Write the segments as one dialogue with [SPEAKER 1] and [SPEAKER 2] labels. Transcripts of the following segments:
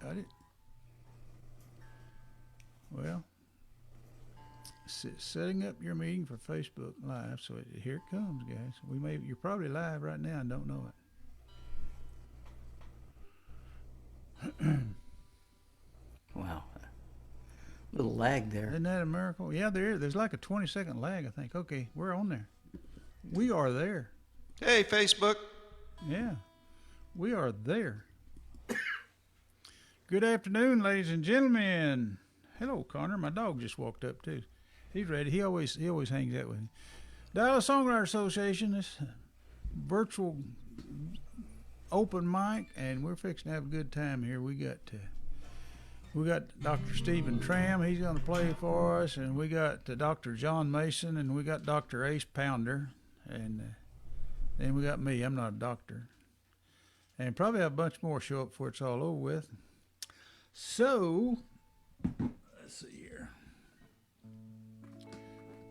[SPEAKER 1] Got it. Well, setting up your meeting for Facebook Live. So here it comes, guys. You're probably live right now and don't know it.
[SPEAKER 2] Wow. A little lag there.
[SPEAKER 1] Isn't that a miracle? Yeah, there's like a 20-second lag, I think. Okay, we're on there. We are there.
[SPEAKER 3] Hey, Facebook.
[SPEAKER 1] Yeah, we are there. Good afternoon, ladies and gentlemen. Hello, Connor. My dog just walked up, too. He's ready. He always hangs out with me. Dallas Songwriter Association, this virtual open mic, and we're fixing to have a good time here. We got Dr. Stephen Troum. He's going to play for us, and we got Dr. John Mason, and we got Dr. Ace Pounder, and then we got me. I'm not a doctor, and probably have a bunch more show up before it's all over with. So let's see here.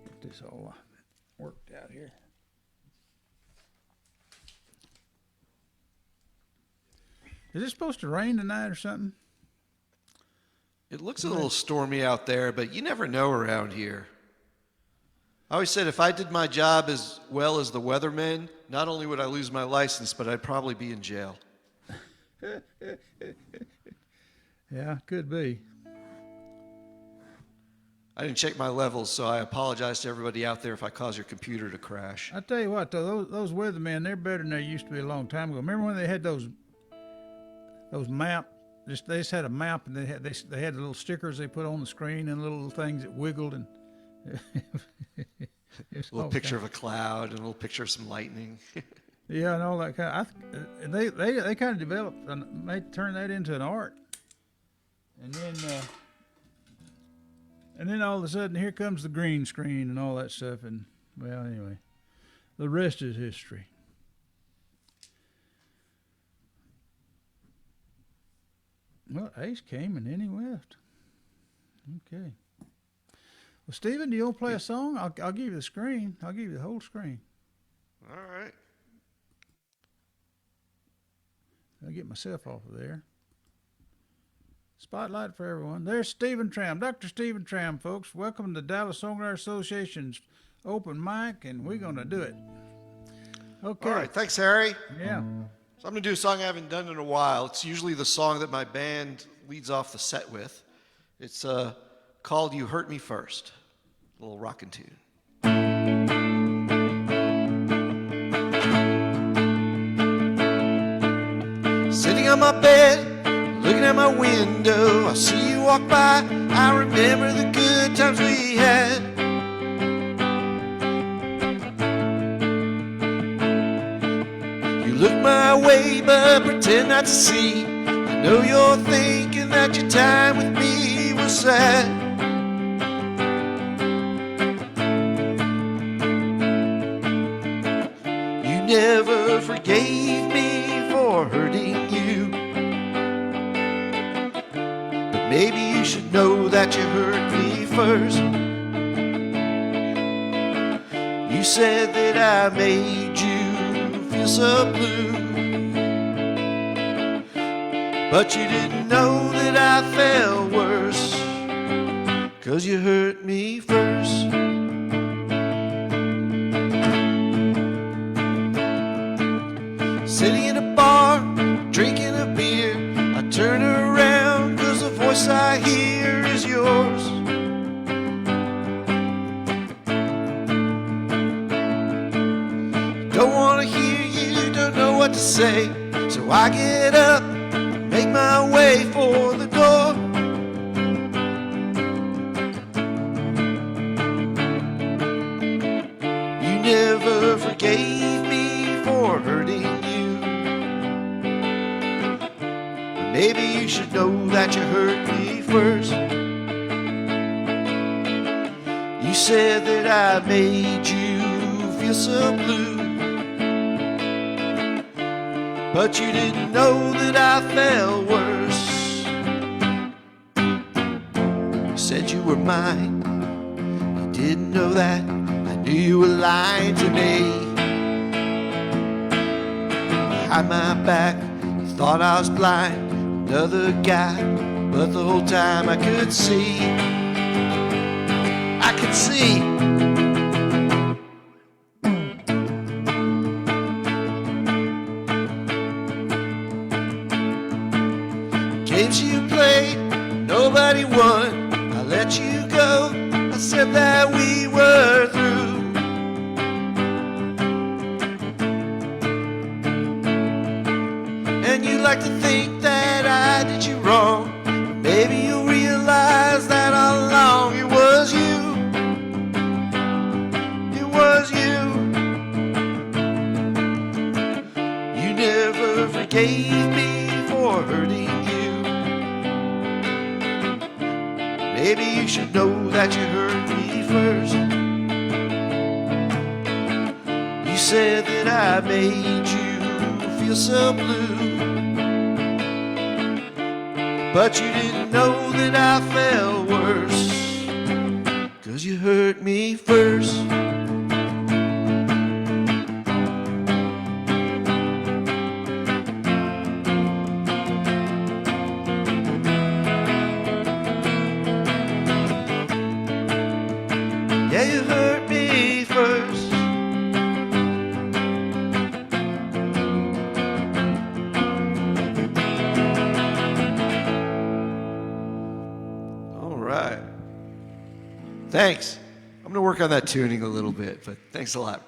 [SPEAKER 1] Get this all worked out here. Is it supposed to rain tonight or something?
[SPEAKER 3] It looks a little stormy out there, but you never know around here. I always said if I did my job as well as the weathermen, not only would I lose my license, but I'd probably be in jail.
[SPEAKER 1] Yeah, could be.
[SPEAKER 3] I didn't check my levels, so I apologize to everybody out there if I cause your computer to crash.
[SPEAKER 1] I tell you what, though, those weathermen, they're better than they used to be a long time ago. Remember when they had those maps? They just had a map, and they had the little stickers they put on the screen and little things that wiggled, and
[SPEAKER 3] a little picture of a cloud and a little picture of some lightning.
[SPEAKER 1] Yeah, and all that kind of. They kind of developed and they turned that into an art, and then all of a sudden here comes the green screen and all that stuff, and well, anyway, the rest is history. Well, Ace came and then he left. Okay. Well, Stephen, do you want to play a song? I'll give you the screen. I'll give you the whole screen.
[SPEAKER 3] All right.
[SPEAKER 1] I'll get myself off of there. Spotlight for everyone. There's Stephen Troum, Dr. Stephen Troum, folks. Welcome to the Dallas Songwriter Association's open mic, and we're going to do it. Okay.
[SPEAKER 3] All right. Thanks, Harry.
[SPEAKER 1] Yeah.
[SPEAKER 3] So I'm going to do a song I haven't done in a while. It's usually the song that my band leads off the set with. It's called You Hurt Me First. A little rockin' tune. Sitting on my bed, looking at my window, I see you walk by. I remember the good times we had. You look my way, but pretend not to see. I know you're thinking that your time with me was sad. You never forgave me for hurting you, but maybe you should know that you hurt me first. You said that I made you feel so blue, but you didn't know that I felt worse, 'cause you hurt me first. Sitting in a bar, drinking a beer, I turn around 'cause the voice I hear is yours. Don't want to hear you, don't know what to say, so I get up, make my way for the door. You never forgave me for hurting you, but maybe you should know that you hurt me first. You said that I made you feel so blue, but you didn't know that I felt worse. You said you were mine, you didn't know that. I knew you were lying to me. Behind my back, you thought I was blind. another guy, but the whole time I could see. Games you played, nobody won. I let you go, I said that we were through. And you like to think that I did you wrong, but maybe you'll realize that all along it was you. It was you. You never forgave me for hurting you. Maybe you should know that you hurt me first. You said that I made you feel so blue, but you didn't know that I felt worse, 'cause you hurt me first. Yeah, you hurt me first. All right. Thanks. I'm going to work on that tuning a little bit, but thanks a lot.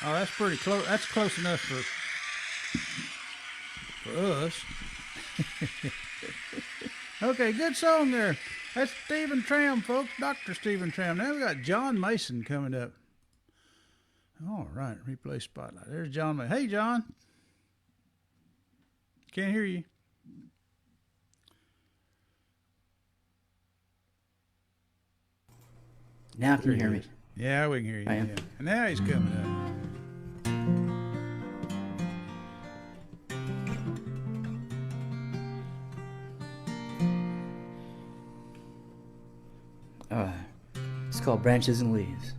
[SPEAKER 1] Oh, that's pretty close. That's close enough for us. Okay, good song there. That's Stephen Troum, folks. Dr. Stephen Troum. Now we got John Mason coming up. All right, replay spotlight. There's John Mason. Hey, John. Can't hear you.
[SPEAKER 2] Now can you hear me?
[SPEAKER 1] Yeah, we can hear you.
[SPEAKER 2] I am.
[SPEAKER 1] Yeah. And now he's coming up.
[SPEAKER 2] It's called Branches and Leaves.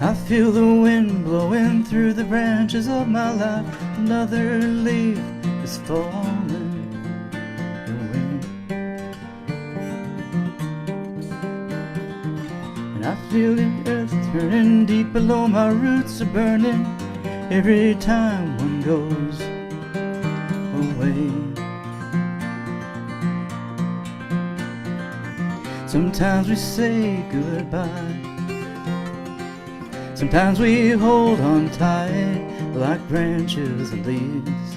[SPEAKER 2] I feel the wind blowing through the branches of my life. Another leaf is falling away, and I feel the earth turning deep below. My roots are burning every time one goes away. Sometimes we say goodbye, sometimes we hold on tight like branches and leaves.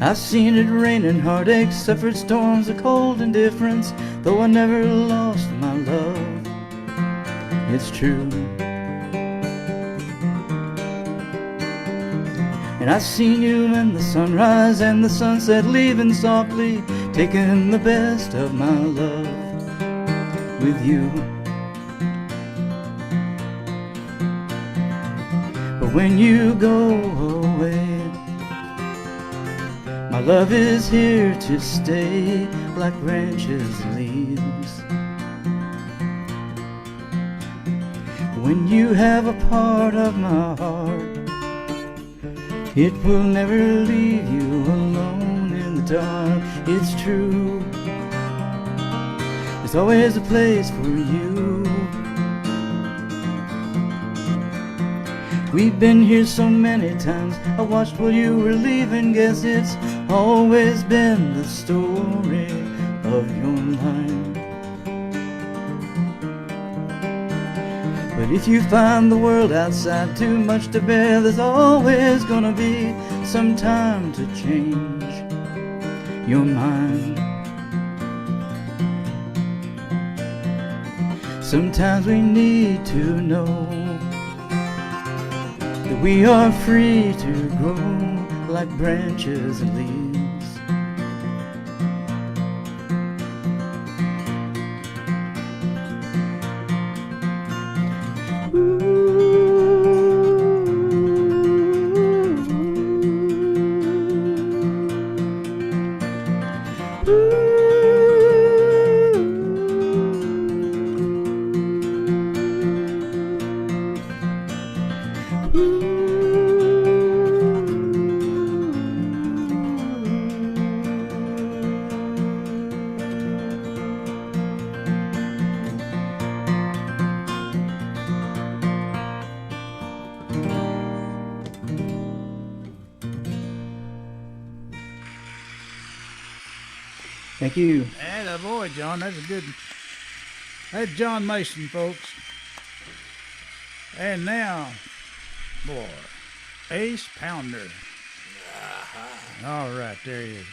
[SPEAKER 2] I've seen it rain and heartache, suffered storms of cold indifference, though I never lost my love. It's true. And I've seen you in the sunrise and the sunset, leaving softly, taking the best of my love with you. But when you go away, my love is here to stay like branches and leaves. When you have a part of my heart, it will never leave you alone in the dark. It's true, there's always a place for you. We've been here so many times, I watched while you were leaving. Guess it's always been the story of your life. But if you find the world outside too much to bear, there's always gonna be some time to change your mind. Sometimes we need to know that we are free to grow like branches and leaves. Thank you.
[SPEAKER 1] And boy, John, that's a good. That's John Mason, folks. And now, boy, Ace Pounder. All right, there he is.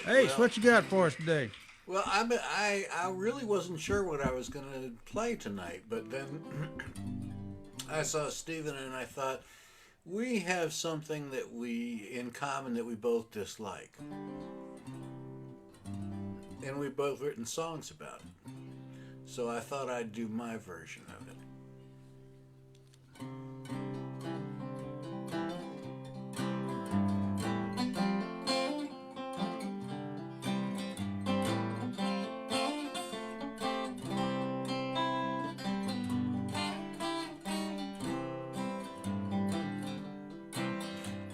[SPEAKER 4] All right,
[SPEAKER 1] Ace,
[SPEAKER 4] well,
[SPEAKER 1] what you got for us today?
[SPEAKER 4] Well, I really wasn't sure what I was going to play tonight, but then I saw Steven and I thought, we have something that we in common that we both dislike. And we've both written songs about it. So I thought I'd do my version of it.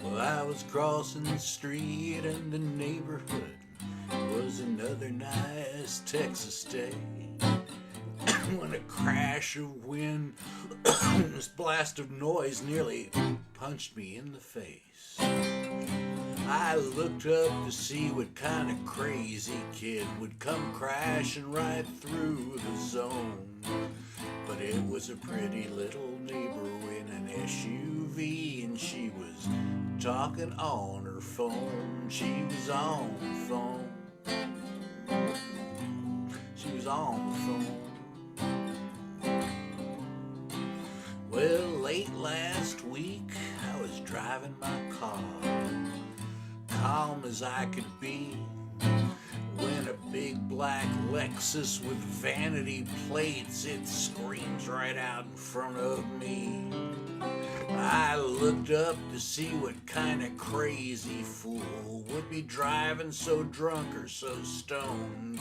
[SPEAKER 4] Well, I was crossing the street in the neighborhood. Was another nice Texas day when a crash of wind, this blast of noise nearly punched me in the face. I looked up to see what kind of crazy kid would come crashing right through the zone. But it was a pretty little neighbor in an SUV, and she was talking on her phone. She was on the phone. She was on the phone. Well, late last week, I was driving my car, calm as I could be, when a big black Lexus with vanity plates, it screams right out in front of me. I looked up to see what kind of crazy fool would be driving so drunk or so stoned.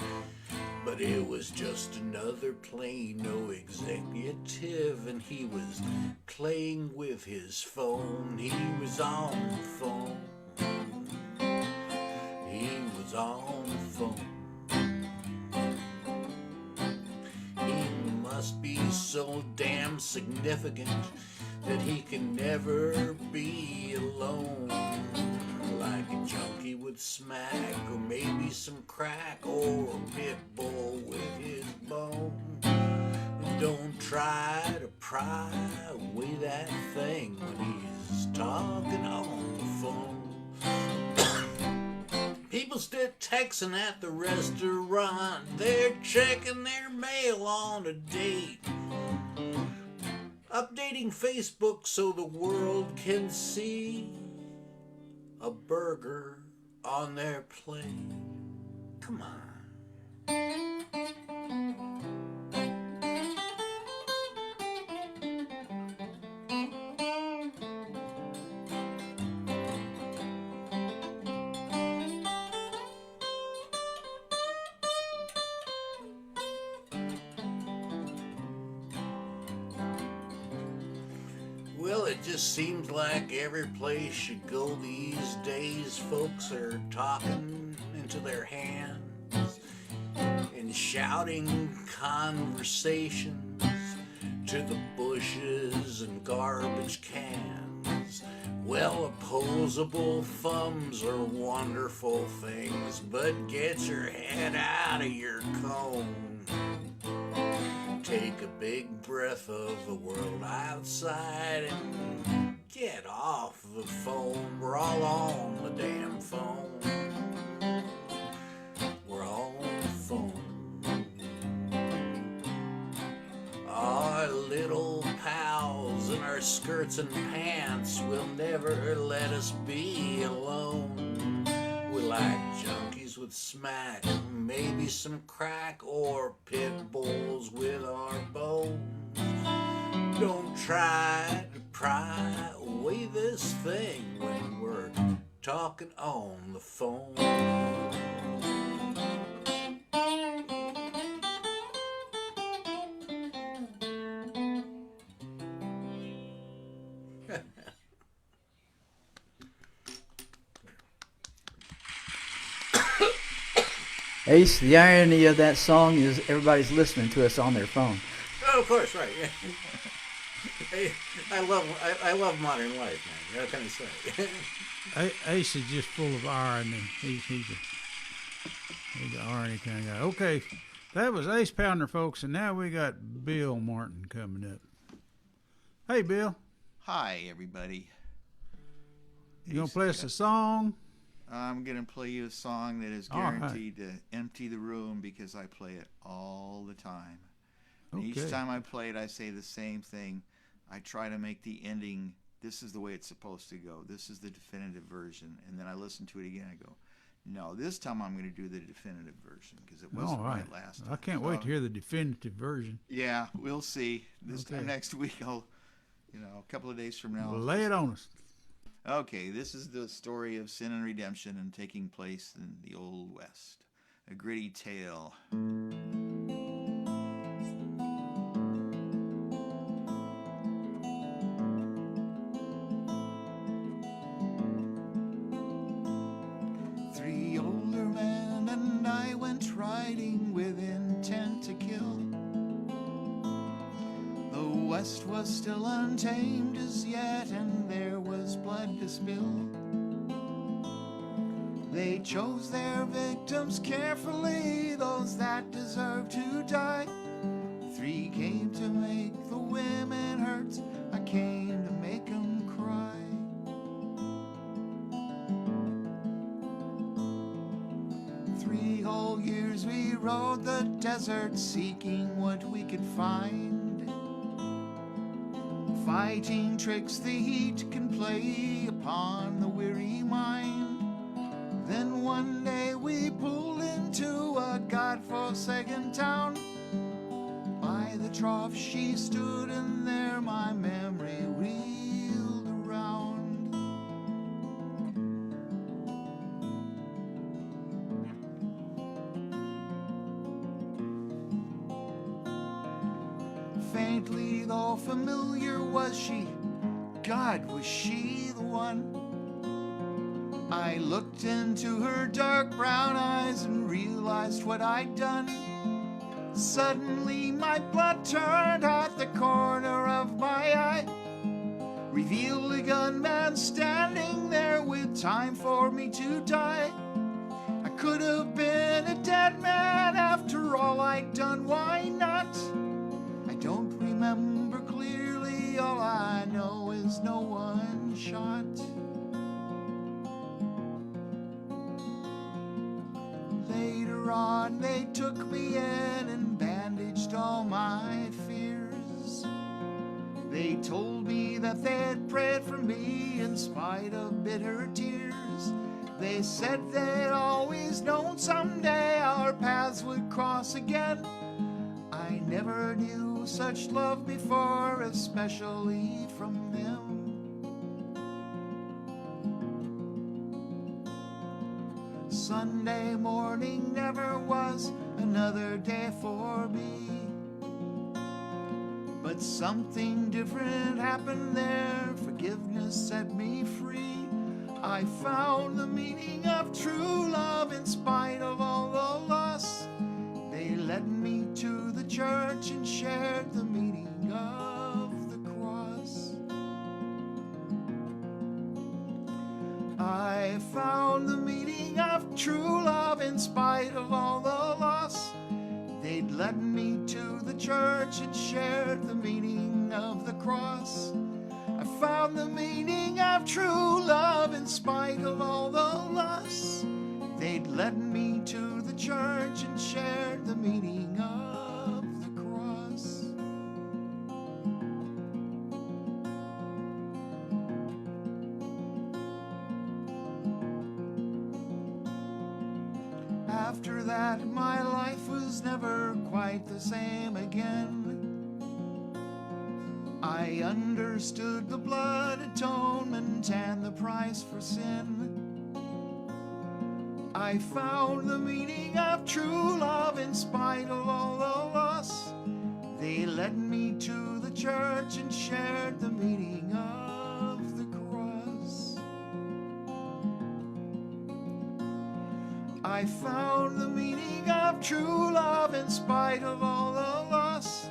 [SPEAKER 4] But it was just another Plano executive, and he was playing with his phone. He was on the phone. He was on the phone. He must be so damn significant that he can never be alone. Like a junkie with smack, or maybe some crack, or a pit bull with his bone. Don't try to pry away that thing when he's talking on the phone. People still texting at the restaurant. They're checking their mail on a date. Updating Facebook so the world can see a burger on their plate. Come on. Well, it just seems like every place you go these days, folks are talking into their hands and shouting conversations to the bushes and garbage cans. Well, opposable thumbs are wonderful things, but get your head out of your cone. Take a big breath of the world outside and get off the phone. We're all on the damn phone. We're all on the phone. little pals in our skirts and pants will never let us be alone. We like junkies with smack, maybe some crack, or pit bulls with our bones. Don't try to pry away this thing when we're talking on the phone.
[SPEAKER 2] Ace, the irony of that song is everybody's listening to us on their phone.
[SPEAKER 4] Oh, of course, right. Yeah. I love modern life, man. What can I say?
[SPEAKER 1] Ace is just full of irony. He's an irony kind of guy. Okay, that was Ace Pounder, folks, and now we got Bill Martin coming up. Hey, Bill.
[SPEAKER 5] Hi, everybody.
[SPEAKER 1] You gonna play us a song?
[SPEAKER 5] I'm going to play you a song that is guaranteed to empty the room because I play it all the time. And
[SPEAKER 1] Okay.
[SPEAKER 5] each time I play it, I say the same thing. I try to make the ending, this is the way it's supposed to go. This is the definitive version. And then I listen to it again and I go, no, this time I'm going to do the definitive version because it wasn't
[SPEAKER 1] All right.
[SPEAKER 5] right last time.
[SPEAKER 1] I can't wait to hear the definitive version.
[SPEAKER 5] Yeah, we'll see. This
[SPEAKER 1] Okay.
[SPEAKER 5] time next week, a couple of days from now.
[SPEAKER 1] Lay it on us.
[SPEAKER 5] Okay, this is the story of sin and redemption and taking place in the Old West. A gritty tale. 3 older men and I went riding with intent to kill. The West was still untamed as yet, and there was blood to spill. They chose their victims carefully, those that deserved to die. 3 came to make the women hurt, I came to make them cry. 3 whole years we rode the desert, seeking what we could find. Fighting tricks the heat can play upon the weary mind. Then one day we pulled into a godforsaken town. By the trough she stood, and there my memory reeled around. Faintly though familiar was she, God, was she the one? I looked into her dark brown eyes and realized what I'd done. Suddenly my blood turned at the corner of my eye, revealed a gunman standing there with time for me to die. I could have been a dead man after all I'd done, why not? I don't remember clearly, all I know is no one shot. Later on they took me in and bandaged all my fears. They told me that they'd prayed for me in spite of bitter tears. They said they'd always known someday our paths would cross again. I never knew such love before, especially from them. Sunday morning never was another day for me, but something different happened there. Forgiveness set me free. I found the meaning of true love in spite of all the loss. They led me to the church and shared the meaning of the cross. I found the meaning of true love in spite of all the loss. They'd led me to the church and shared the meaning of the cross. I found the meaning of true love in spite of all the loss. They'd led me to the church and shared the meaning of the cross. After that, my life was never quite the same again. I understood the blood atonement and the price for sin. I found the meaning of true love in spite of all the loss. They led me to the church and shared the meaning of the cross. I found the meaning of true love in spite of all the loss.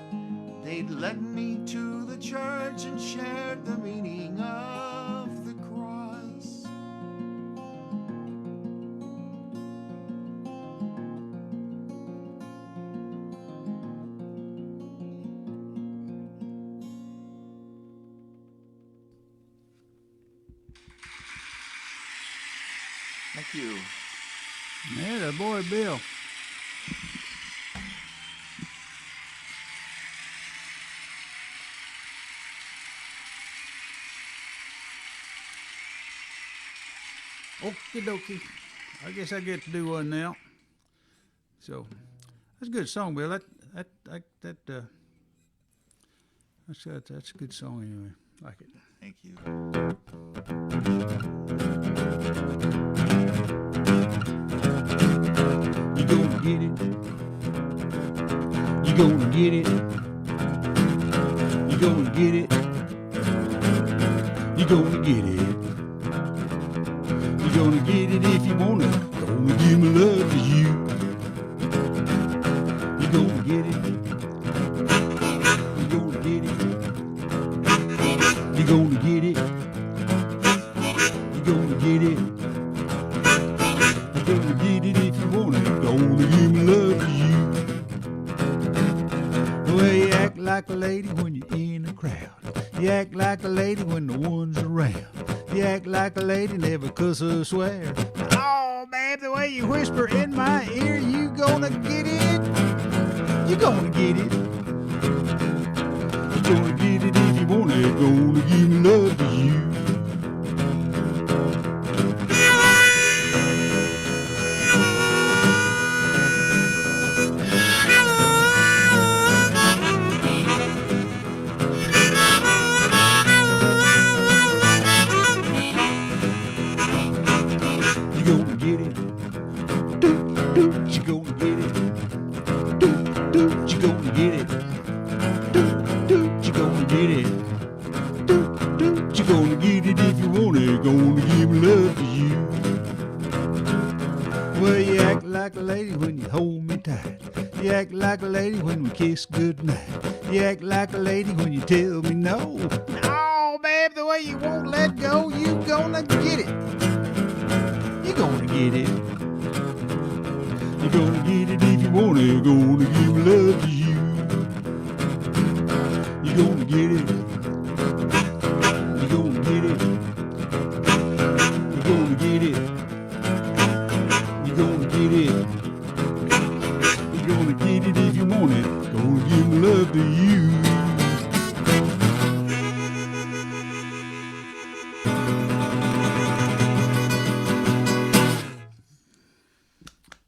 [SPEAKER 5] They'd led me to the church and shared the meaning of the cross.
[SPEAKER 3] Thank you.
[SPEAKER 1] Yeah, the boy Bill. Okie dokie. I guess I get to do one now. So that's a good song, Bill. That's a good song anyway. Like it.
[SPEAKER 5] Thank you.
[SPEAKER 2] You gonna get it. You gonna get it. You gonna get it. You gonna get it. You gonna get it if you want it. Gonna give me love to you. You gonna get it. You gonna get it. You gonna get it. You gonna get it. You gonna get it if you want it. Gonna give me love to you. Well, you act like a lady when you're in a crowd. You act like a lady when the one's around. You act like a lady, never cuss or swear. Oh, babe, the way you whisper in my ear, you gonna get it. You gonna get it. You gonna get it if you want it. Gonna give me love to you. You act like a lady when we kiss goodnight. You act like a lady when you tell me no. No, babe, the way you won't let go, you gonna get it. You gonna get it. You gonna get it if you want it. Gonna give me love to you. You gonna get it. You gonna get it. You gonna get it. You gonna get it. Gonna get it if you want it. Gonna give me love to you.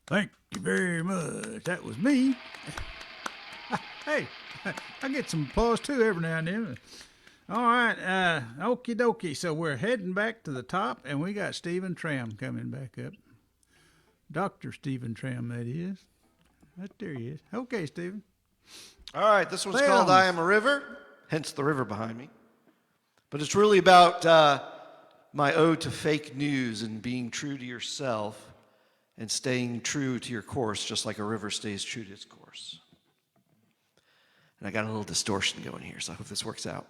[SPEAKER 2] Thank you very much. That was me. Hey, I get some applause too every now and then. All right, okie dokie. So we're heading back to the top, and we got Stephen Troum coming back up. Dr. Stephen Troum, that is. Right there he is. Okay, Stephen.
[SPEAKER 3] All right, this one's called I Am a River, hence the river behind me. But it's really about my ode to fake news and being true to yourself and staying true to your course, just like a river stays true to its course. And I got a little distortion going here, so I hope this works out.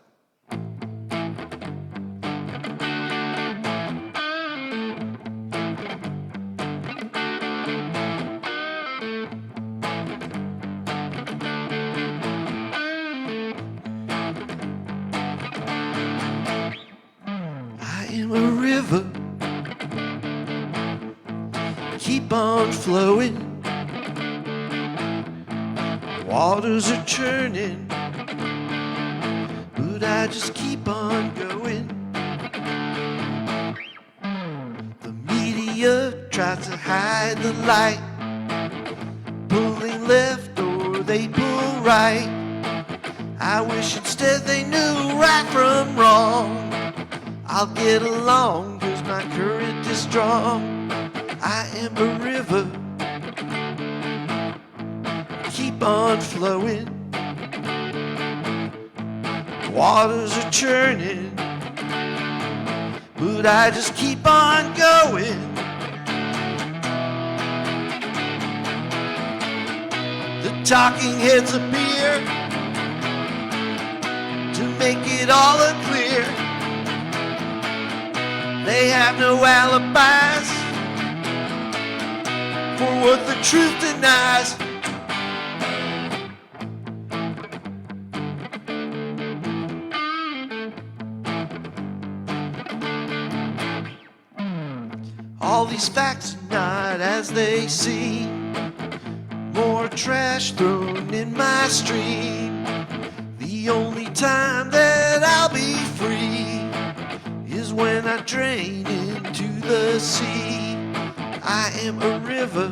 [SPEAKER 3] Keep on flowing, waters are churning, but I just keep on going. The media tries to hide the light, pulling left or they pull right. I wish instead they knew right from wrong. I'll get along 'cause my current is strong. I am a river, keep on flowing. Waters are churning, but I just keep on going. The talking heads appear to make it all clear. They have no alibis for what the truth denies. All these facts are not as they seem. More trash thrown in my stream. The only time that I'll be free is when I drain into the sea. I am a river,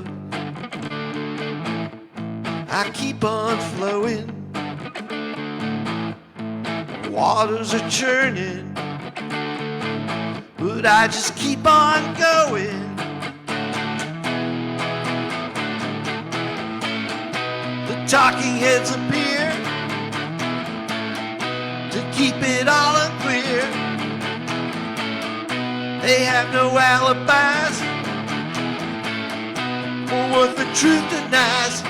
[SPEAKER 3] I keep on flowing. Waters are churning, but I just keep on going. The talking heads appear to keep it all unclear. They have no alibis for what the truth denies.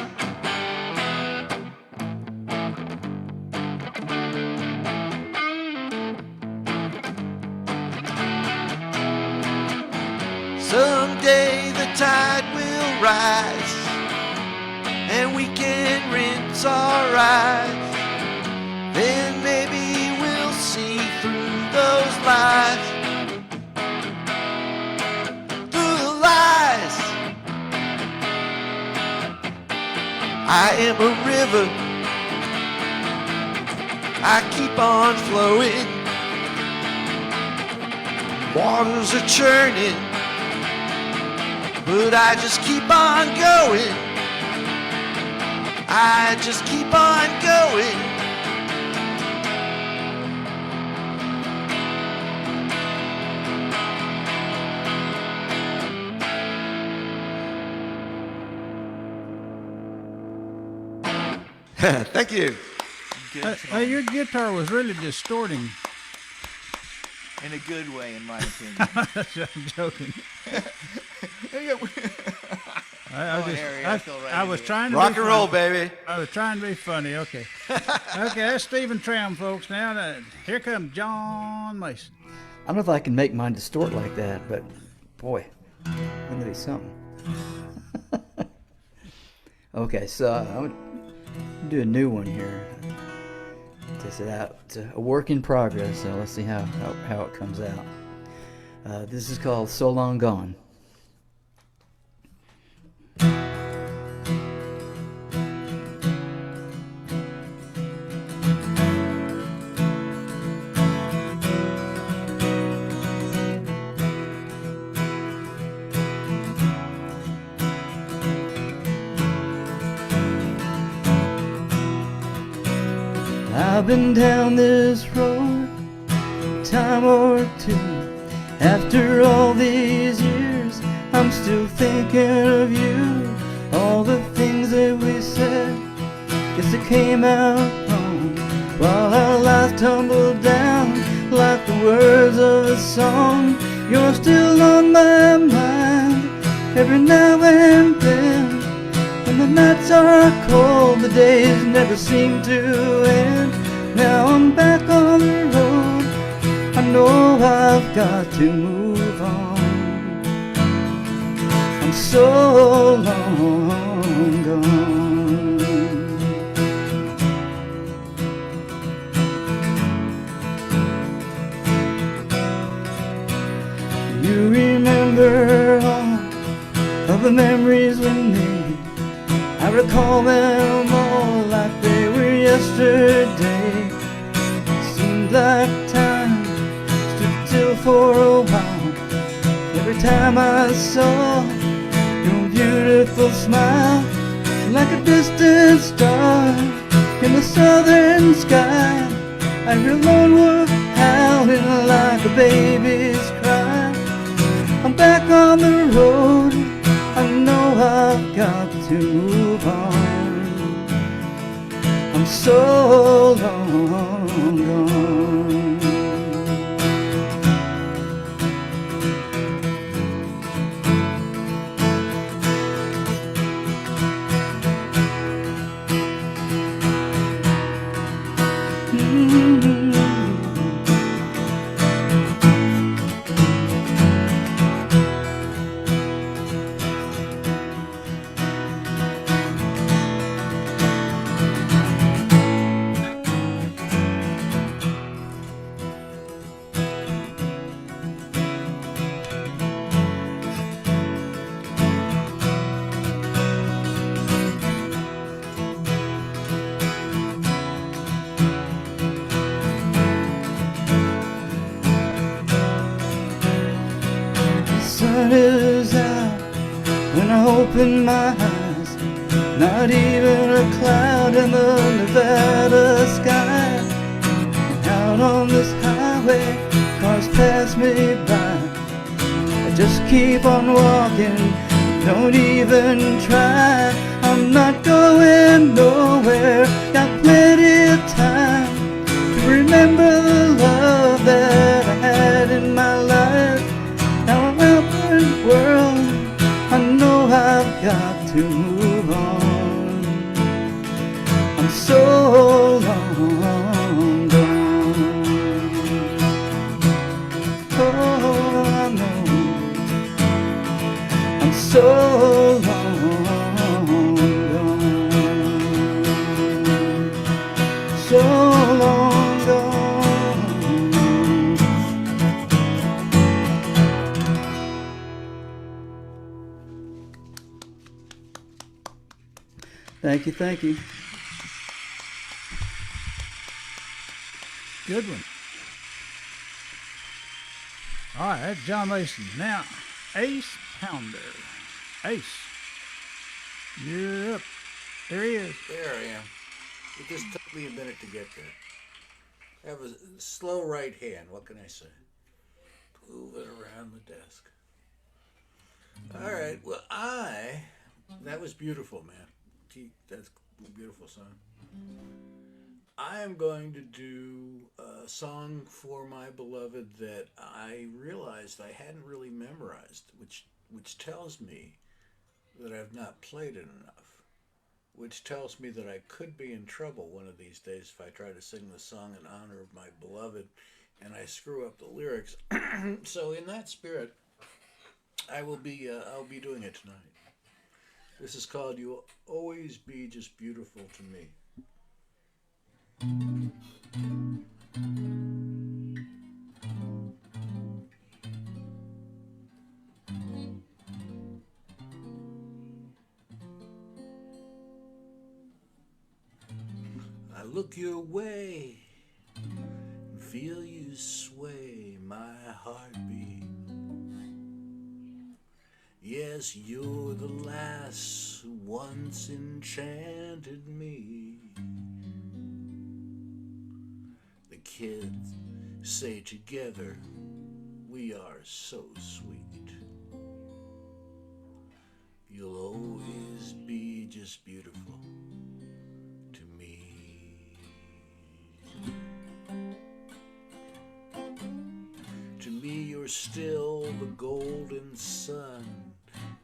[SPEAKER 3] Someday the tide will rise and we can rinse our eyes. Then maybe we'll see through those lies. Through the lies. I am a river, I keep on flowing. Waters are churning, but I just keep on going. I just keep on going. Thank you.
[SPEAKER 1] Hey, your guitar was really distorting.
[SPEAKER 5] In a good way, in my opinion.
[SPEAKER 1] I'm joking. I was trying to
[SPEAKER 3] Rock
[SPEAKER 1] be
[SPEAKER 3] and roll,
[SPEAKER 1] funny.
[SPEAKER 3] baby.
[SPEAKER 1] I was trying to be funny. Okay. Okay, that's Stephen Troum, folks. Now, here comes John Mason.
[SPEAKER 6] I don't know if I can make mine distort like that, but boy, wouldn't it be something? Okay, so I'm going to do a new one here. Test it out. It's a work in progress, so let's see how it comes out. This is called So Long Gone. I've been down this road a time or two. After all these years, I'm still thinking of you. All the things that we said, guess it came out wrong. While our lives tumbled down like the words of a song, you're still on my mind every now and then. When the nights are cold, the days never seem to end. Now I'm back on the road, I know I've got to move on. I'm so long gone. You remember all of the memories we made. I recall them all like they were yesterday. Seemed like time stood still for a while. Every time I saw your beautiful smile, like distant star in the southern sky. I hear lone wolf howling like a baby's cry. I'm back on the road, I know I've got to move on. I'm so long gone. Sun is out when I open my eyes. Not even a cloud in the Nevada sky. Out on this highway, cars pass me by. I just keep on walking, don't even try. I'm not going nowhere, got plenty of time to remember the love that I had in my life. Now I'm out in the world, I know I've got to move on. I'm so long gone. Oh, I know I'm so long gone. So long gone. Thank you, thank you.
[SPEAKER 1] Good one. All right, that's John Mason. Now, Ace Pounder. Ace, you're up. There he is.
[SPEAKER 4] There I am. It just took me a minute to get there. I have a slow right hand. What can I say? Move it around the desk. All right. Well, that was beautiful, man. That's a beautiful song. I am going to do a song for my beloved that I realized I hadn't really memorized, which tells me that I've not played it enough, which tells me that I could be in trouble one of these days if I try to sing the song in honor of my beloved and I screw up the lyrics. So in that spirit, I'll be doing it tonight. This is called "You'll Always Be Just Beautiful to Me." I look your way and feel you sway my heartbeat. Yes, you're the lass who once enchanted me. The kids say together we are so sweet. You'll always be just beautiful to me. To me, you're still the golden sun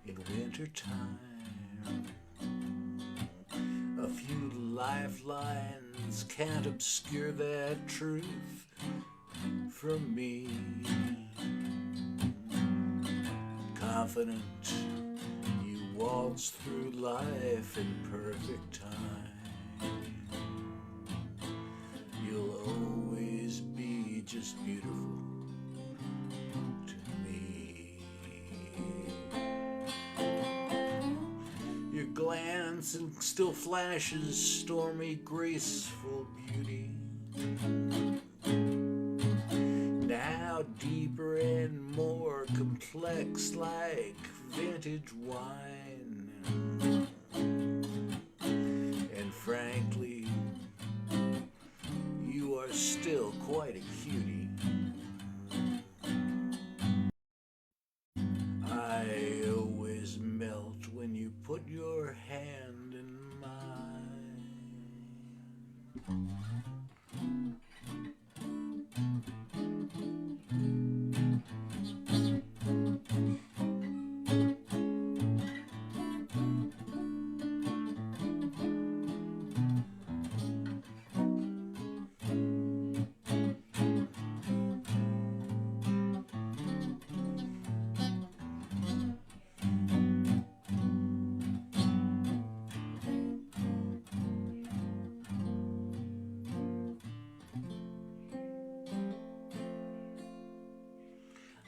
[SPEAKER 4] in wintertime. A few lifelines can't obscure that truth from me. Confident you waltz through life in perfect time. You'll always be just beautiful to me. Your glance still flashes stormy, graceful beauty. Now deeper and more complex like vintage wine. still quite a cutie. I always melt when you put your hand in mine.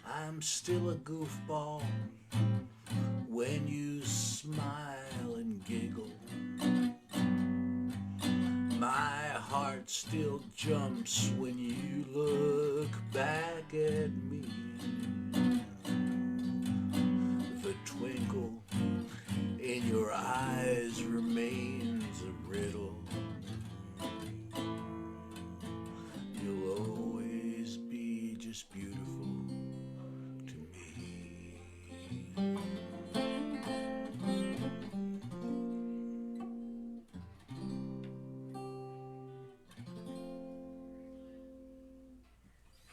[SPEAKER 4] I'm still a goofball when you smile and giggle. My heart still jumps when you look back at me. The twinkle in your eyes remains a riddle. You'll always be just beautiful.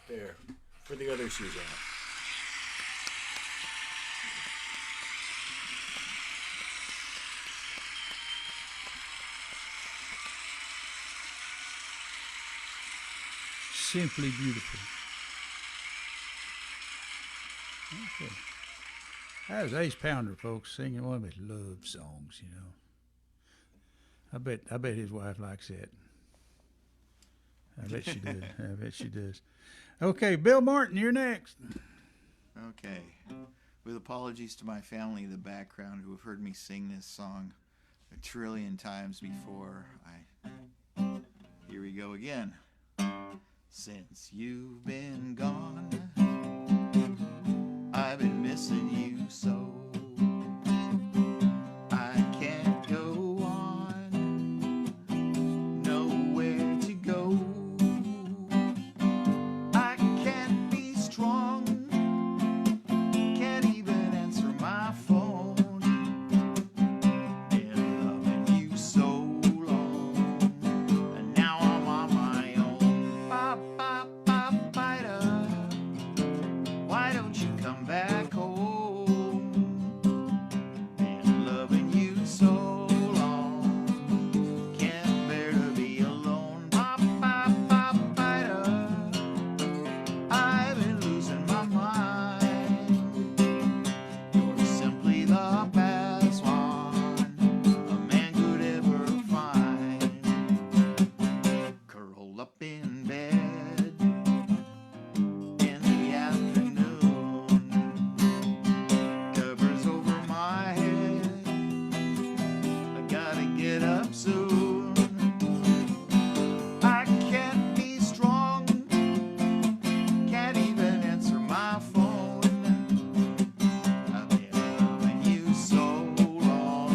[SPEAKER 4] There, for the other Suzanne.
[SPEAKER 1] Simply beautiful. Okay. That was Ace Pounder, folks, singing one of his love songs, you know. I bet his wife likes that. I bet she did. I bet she does. Okay, Bill Martin, you're next.
[SPEAKER 5] Okay. With apologies to my family in the background who have heard me sing this song a trillion times before, here we go again. Since you've been gone, I've been missing you so. I can't go on, nowhere to go. I can't be strong, can't even answer my phone. Been loving you so long, and now I'm on my own. Ba, ba, ba, bida. Why don't you come back home? Been loving you so long, can't bear to be alone. Ba, ba, ba, bida. I've been losing my mind. You're simply the best one a man could ever find. Curled up in bed in the afternoon, covers over my head. I gotta get up soon. I can't be strong, can't even answer my phone. I've been loving you so long,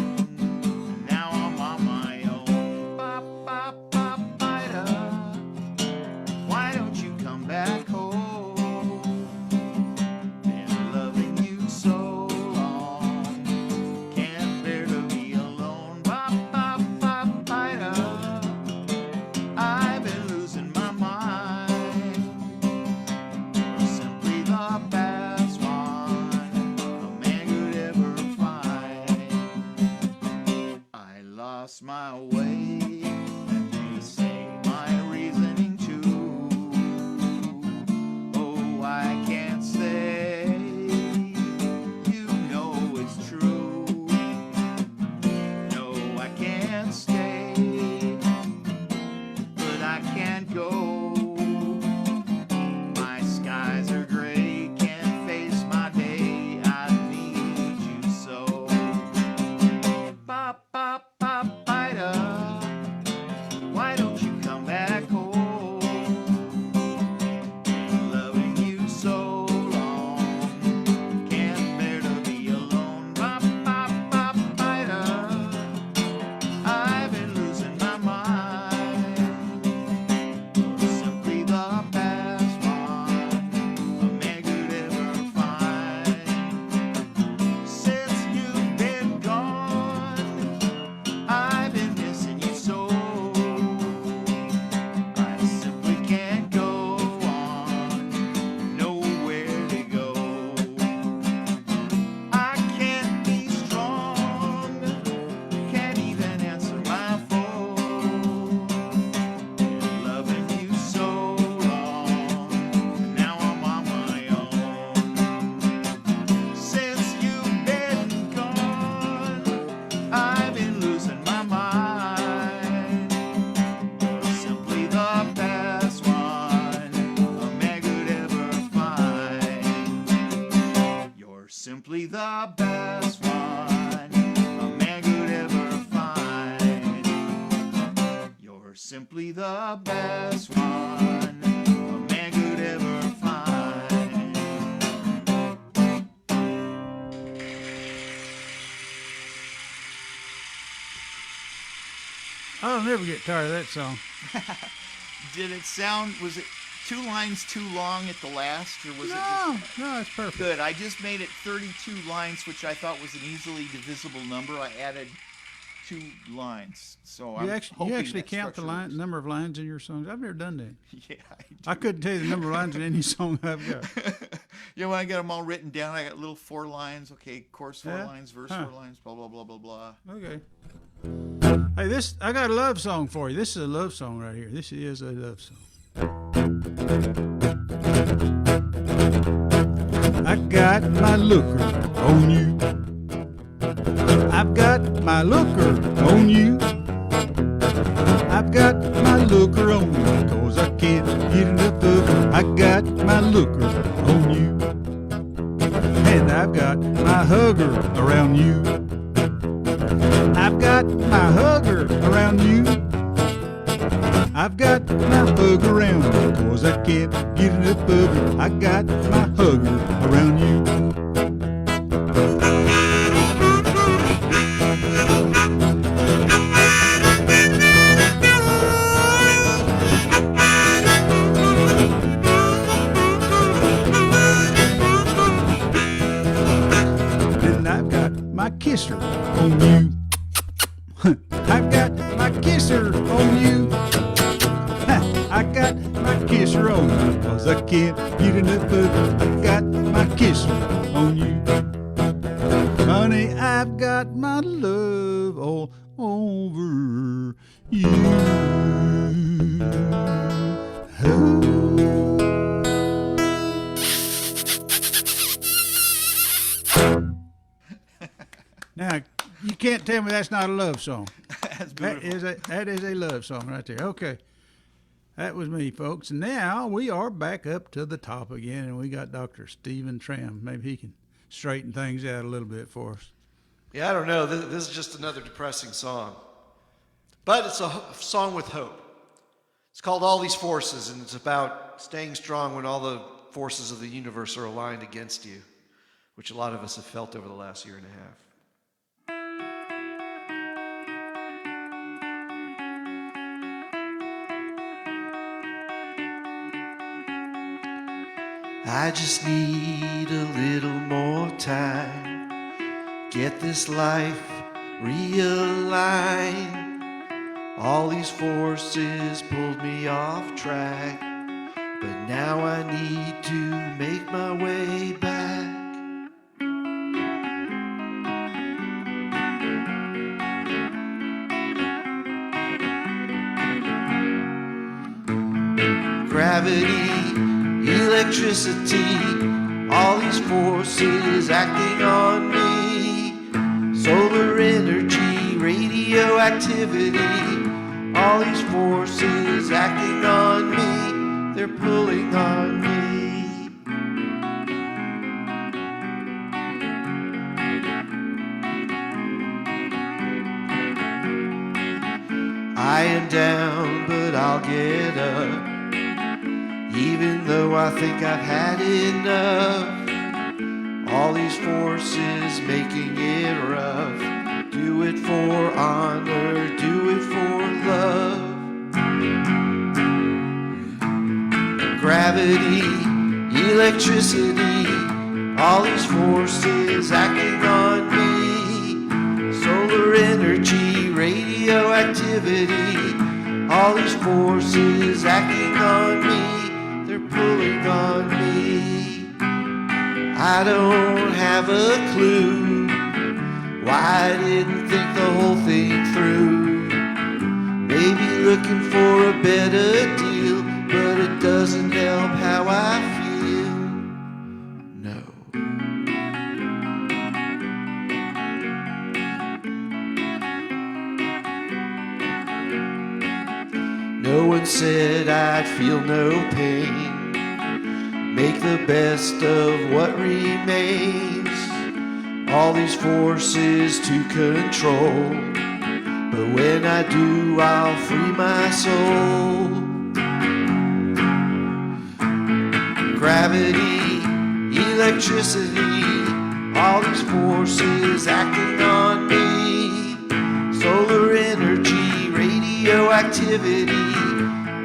[SPEAKER 5] and now I'm on my own. Ba, ba, ba, bida. best one a man could ever find.
[SPEAKER 1] I'll never get tired of that song.
[SPEAKER 5] Did it sound, was it 2 lines too long at the last, or was it just...
[SPEAKER 1] No, it's perfect.
[SPEAKER 5] Good. I just made it 32 lines, which I thought was an easily divisible number. I added 2 lines. So
[SPEAKER 1] You
[SPEAKER 5] I'm
[SPEAKER 1] actually,
[SPEAKER 5] hoping that
[SPEAKER 1] count the
[SPEAKER 5] structure works.
[SPEAKER 1] number of lines in your songs? I've never done that.
[SPEAKER 5] Yeah, I do.
[SPEAKER 1] I couldn't tell you the number of lines in any song I've got.
[SPEAKER 5] You know, when I got them all written down, I got little 4 lines. Okay, chorus 4
[SPEAKER 1] Yeah?
[SPEAKER 5] lines, verse
[SPEAKER 1] Huh.
[SPEAKER 5] 4 lines, blah, blah, blah, blah, blah.
[SPEAKER 1] Okay. Hey, I got a love song for you. This is a love song right here. This is a love song.
[SPEAKER 2] I got my looker on you. I've got my looker on you. I've got my looker on you, 'cause I can't get enough of you. I got my looker on you. And I've got my hugger around you. I've got my hugger around you. I've got my hugger around you, 'cause I can't get enough of you. I got my hugger around you. Then I've got my kisser on you. I've got my kisser on you. I got my kisser on you, 'cause I can't get enough of you. I got my kisser on you. Honey, I've got my love all over you.
[SPEAKER 1] Now, you can't tell me that's not a love song.
[SPEAKER 5] That's
[SPEAKER 1] That
[SPEAKER 5] beautiful.
[SPEAKER 1] is a love song right there. Okay. That was me, folks. Now we are back up to the top again, and we got Dr. Stephen Troum. Maybe he can straighten things out a little bit for us.
[SPEAKER 3] Yeah, I don't know. This is just another depressing song. But it's a song with hope. It's called All These Forces, and it's about staying strong when all the forces of the universe are aligned against you, which a lot of us have felt over the last year and a half. I just need a little more time. Get this life realigned. All these forces pulled me off track, but now I need to make my way back. Gravity, electricity, all these forces acting on me. Solar energy, radioactivity, all these forces acting on me. They're pulling on me. I am down, but I'll get up. Even though I think I've had enough, all these forces making it rough. Do it for honor, do it for love. Gravity, electricity, all these forces acting on me. Solar energy, radioactivity, all these forces acting on me. They're pulling on me. I don't have a clue why I didn't think the whole thing through. Maybe looking for a better deal, but it doesn't help how I feel. No. No one said I'd feel no pain. Make the best of what remains. All these forces to control, but when I do, I'll free my soul. gravity, electricity, all these forces acting on me. Solar energy, radioactivity,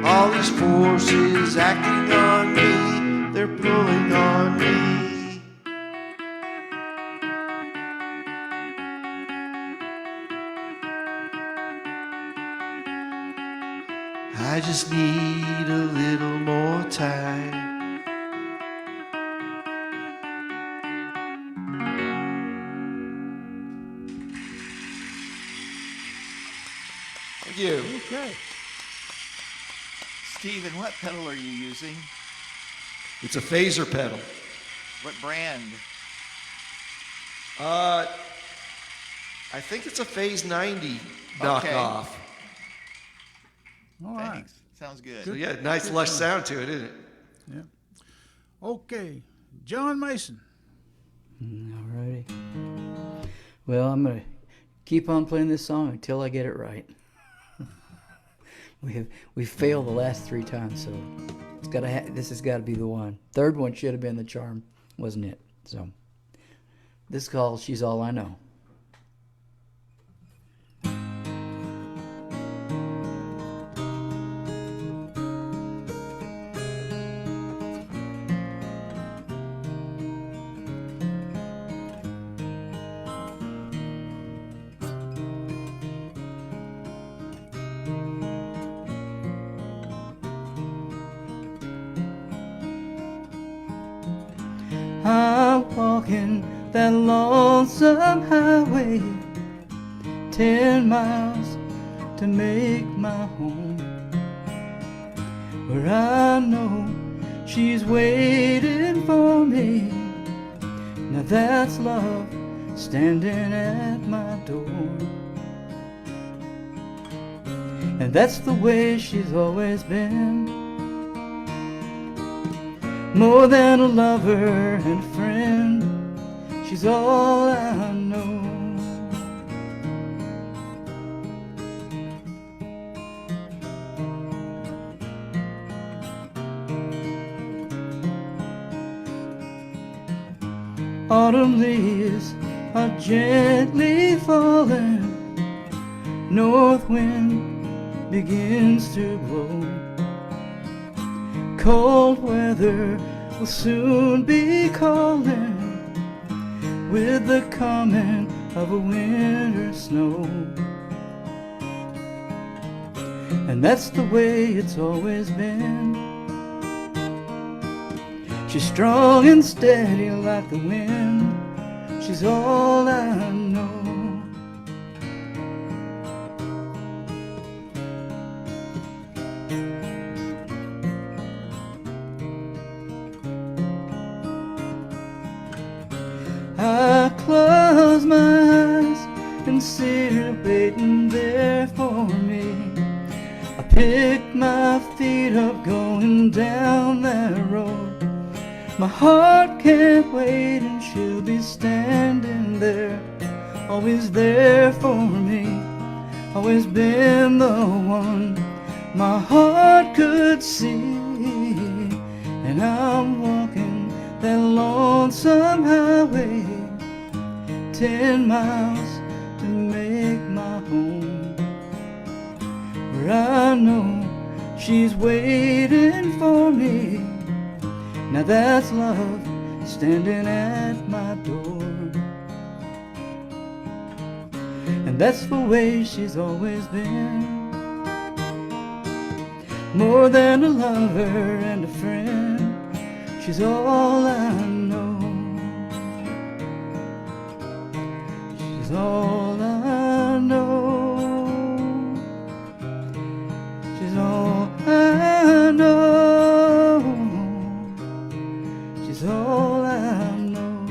[SPEAKER 3] all these forces acting on me. They're pulling on me. I just need a little more time. Thank you.
[SPEAKER 1] Okay.
[SPEAKER 5] Steven, what pedal are you using?
[SPEAKER 3] It's a phaser pedal.
[SPEAKER 5] What brand?
[SPEAKER 3] I think it's a Phase 90 knockoff.
[SPEAKER 1] All right.
[SPEAKER 5] Thanks. Sounds good.
[SPEAKER 3] So yeah, nice lush sound to it, isn't it?
[SPEAKER 1] Yeah. Okay. John Mason.
[SPEAKER 6] Alrighty. Well, I'm gonna keep on playing this song until I get it right. We failed the last 3 times, so this has got to be the one. Third one should have been the charm, wasn't it? So this is called "She's All I Know." I'm walking that lonesome highway, 10 miles to make my home, where I know she's waiting for me. Now that's love standing at my door, and that's the way she's always been. More than a lover and a friend, she's all I know. Autumn leaves are gently falling, north wind begins to blow. Cold weather will soon be calling, with the coming of a winter snow. And that's the way it's always been. She's strong and steady like the wind, she's all I know. I close my eyes and see her waiting there for me. I pick my feet up going down that road. My heart can't wait and she'll be standing there, always there for me, always been the one my heart could see. And I'm walking that lonesome highway, 10 miles to make my home, where I know she's waiting for me. Now that's love standing at my door, and that's the way she's always been. More than a lover and a friend, she's all I know. She's all I know. She's all I know. She's all I know.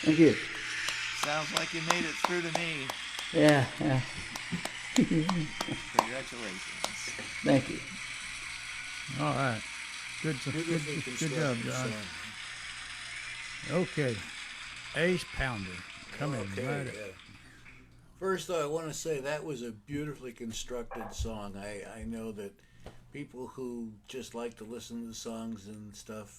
[SPEAKER 6] Thank you.
[SPEAKER 5] Sounds like you made it through to me.
[SPEAKER 6] Yeah.
[SPEAKER 5] Congratulations.
[SPEAKER 6] Thank you.
[SPEAKER 1] All right. Good job, John. Okay. Ace Pounder. Coming
[SPEAKER 4] Okay,
[SPEAKER 1] right up.
[SPEAKER 4] yeah. First, I want to say that was a beautifully constructed song. I know that people who just like to listen to the songs and stuff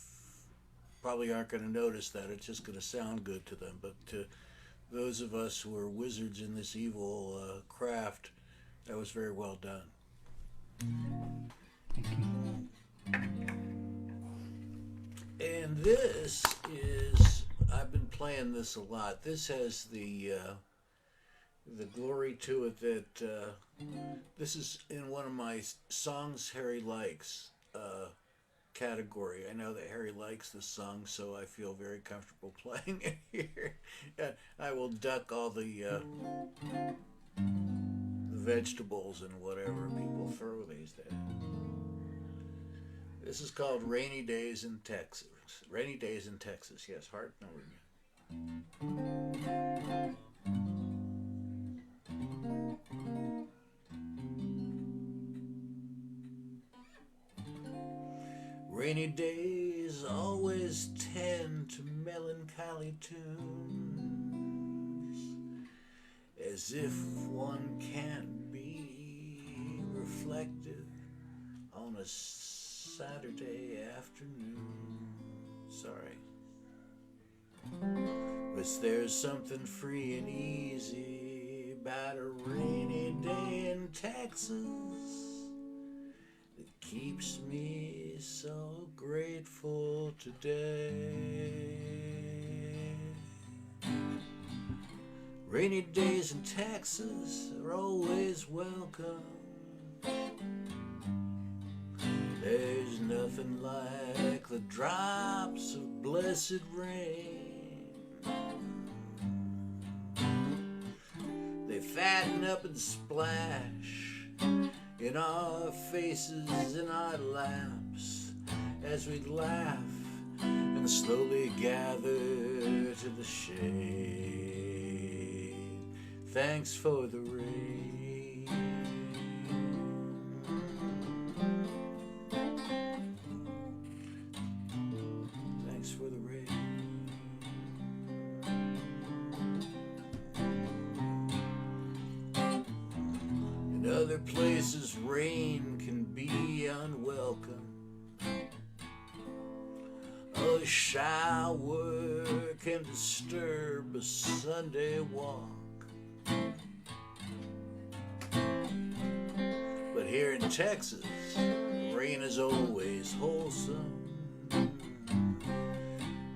[SPEAKER 4] probably aren't going to notice that. It's just going to sound good to them. But to those of us who are wizards in this evil craft, that was very well done. And this is, I've been playing this a lot. This has the glory to it that this is in one of my songs Harry likes category. I know that Harry likes this song, so I feel very comfortable playing it here. I will duck all the vegetables and whatever people throw these days. This is called Rainy Days in Texas. Rainy Days in Texas, yes, hard number again. Rainy days always tend to melancholy tunes, as if one can't be reflective on a Saturday afternoon. Sorry. But there's something free and easy about a rainy day in Texas that keeps me so grateful today. Rainy days in Texas are always welcome. There's nothing like the drops of blessed rain. They fatten up and splash in our faces and our laps as we laugh and slowly gather to the shade. Thanks for the rain. Thanks for the rain. In other places, rain can be unwelcome. A shower can disturb a Sunday walk. But here in Texas, rain is always wholesome,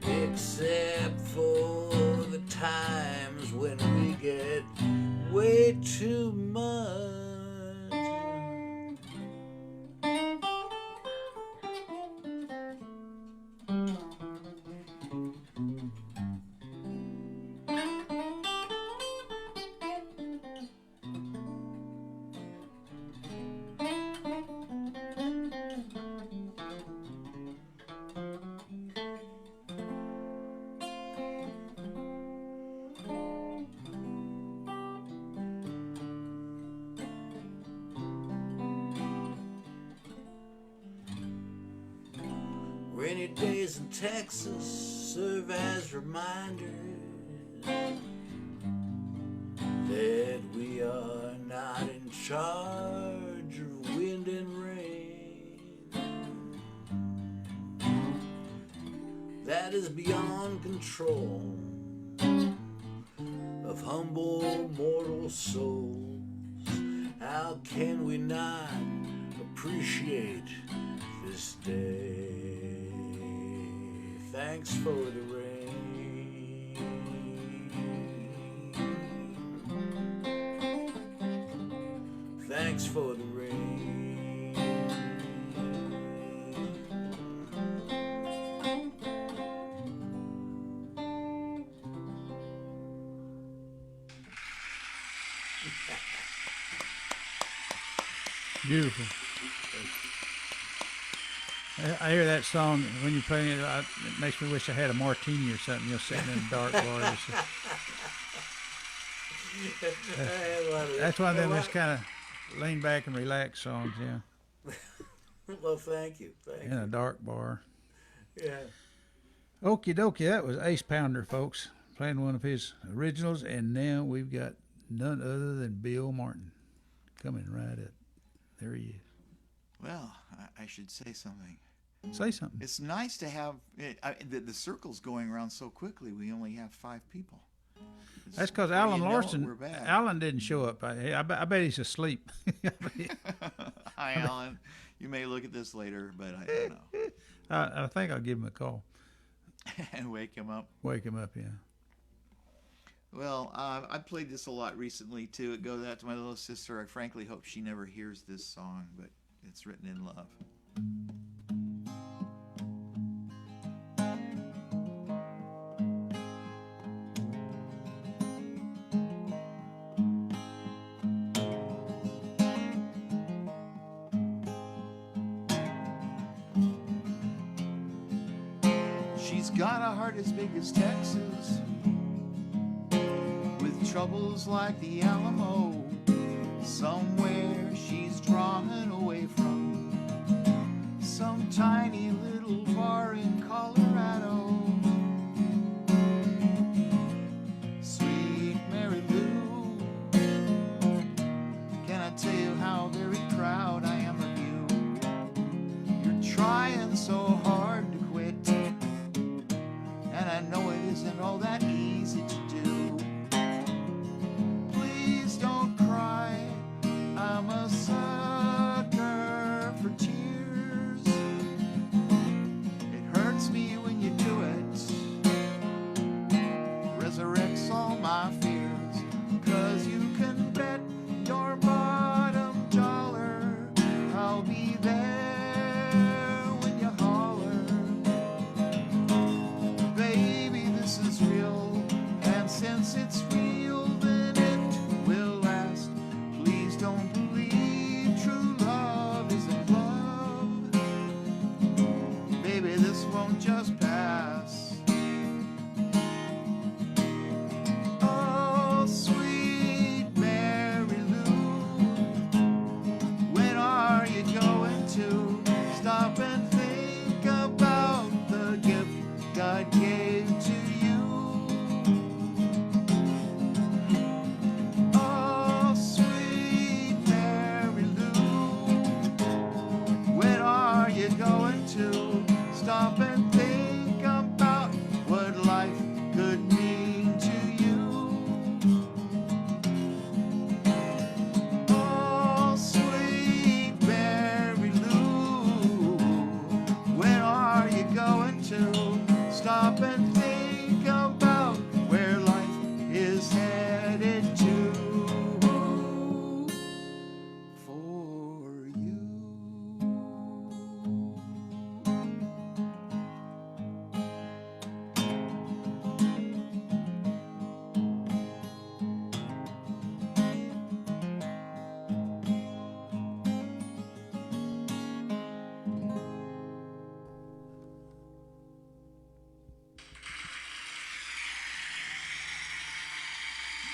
[SPEAKER 4] except for the times when we get way too much. Rainy days in Texas serve as reminders that we are not in charge of wind and rain. That is beyond control of humble mortal souls. How can we not appreciate this day? Thanks for the rain. Thanks for the rain.
[SPEAKER 1] Beautiful. I hear that song when you play it. It makes me wish I had a martini or something. You're sitting in a dark bar. That's one of them just kind of lean back and relax songs. Yeah.
[SPEAKER 4] Well, thank you. Thank
[SPEAKER 1] In a dark bar.
[SPEAKER 4] you. Yeah.
[SPEAKER 1] Okie dokie. That was Ace Pounder, folks, playing one of his originals, and now we've got none other than Bill Martin coming right up. There he is.
[SPEAKER 5] Well, I should say something.
[SPEAKER 1] Say something.
[SPEAKER 5] It's nice to have it. The circle's going around so quickly. We only have 5 people.
[SPEAKER 1] That's because
[SPEAKER 5] Before
[SPEAKER 1] Alan
[SPEAKER 5] you know it,
[SPEAKER 1] Larson.
[SPEAKER 5] we're back.
[SPEAKER 1] Alan didn't show up. I bet he's asleep.
[SPEAKER 5] Hi, Alan. You may look at this later, but I don't know.
[SPEAKER 1] I think I'll give him a call.
[SPEAKER 5] And wake him up.
[SPEAKER 1] Wake him up, yeah.
[SPEAKER 5] Well, I played this a lot recently, too. It goes out to my little sister. I frankly hope she never hears this song, but it's written in love. She's got a heart as big as Texas, with troubles like the Alamo. Somewhere she's drawn away from some tiny little bar in Colorado. Sweet Mary Lou, can I tell you how very proud I am of you? You're trying so hard to quit, and I know it isn't all that easy to do. Please don't cry, I'm a sucker for tears. It hurts me when you do it, resurrects all my fears. 'Cause you can bet your bottom dollar I'll be there when you holler. Baby, this is real, and since it's real, then it will last. Please don't believe true love isn't love. Baby, this won't just pass. Oh, sweet Mary Lou, when are you going to stop and think about the gift God gave to you? Oh, sweet Mary Lou, when are you going to stop and think about what life could mean to you? Oh, sweet Mary Lou, when are you going to stop and think about where life is headed to for you?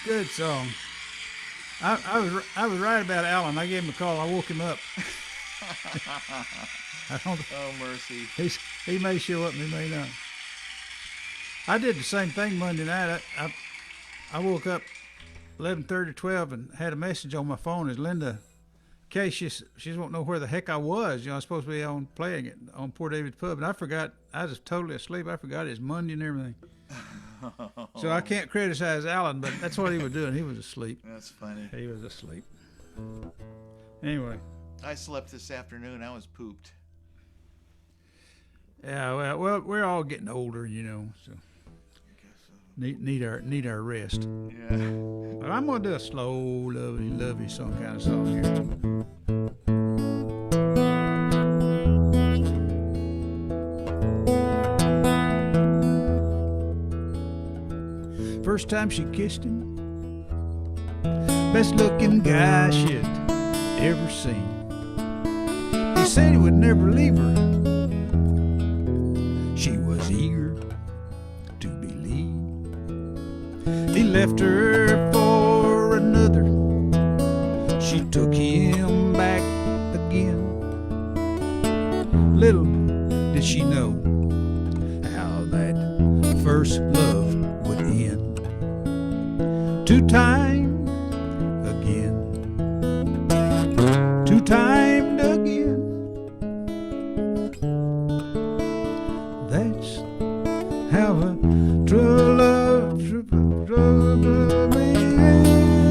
[SPEAKER 1] Good song. I was right about Alan. I gave him a call. I woke him up. I don't.
[SPEAKER 5] Oh, mercy.
[SPEAKER 1] He may show up and he may not. I did the same thing Monday night. I woke up 11:30, 12 and had a message on my phone as Linda, in case she won't know where the heck I was. You know, I was supposed to be on playing it on Poor David's Pub, and I forgot. I was totally asleep. I forgot it's Monday and everything. So I can't criticize Alan, but that's what he was doing. He was asleep.
[SPEAKER 5] That's funny.
[SPEAKER 1] He was asleep. Anyway.
[SPEAKER 5] I slept this afternoon. I was pooped.
[SPEAKER 1] Yeah, well, we're all getting older, you know, so need our rest.
[SPEAKER 5] Yeah.
[SPEAKER 1] But I'm gonna do a slow, lovey song kind of song here. First time she kissed him, best looking guy she'd ever seen. He said he would never leave her. She was eager to believe. He left her for another. She took him back again. Little did she know how that first love would end.
[SPEAKER 2] two-timed again, two-timed again. That's how a true love begins.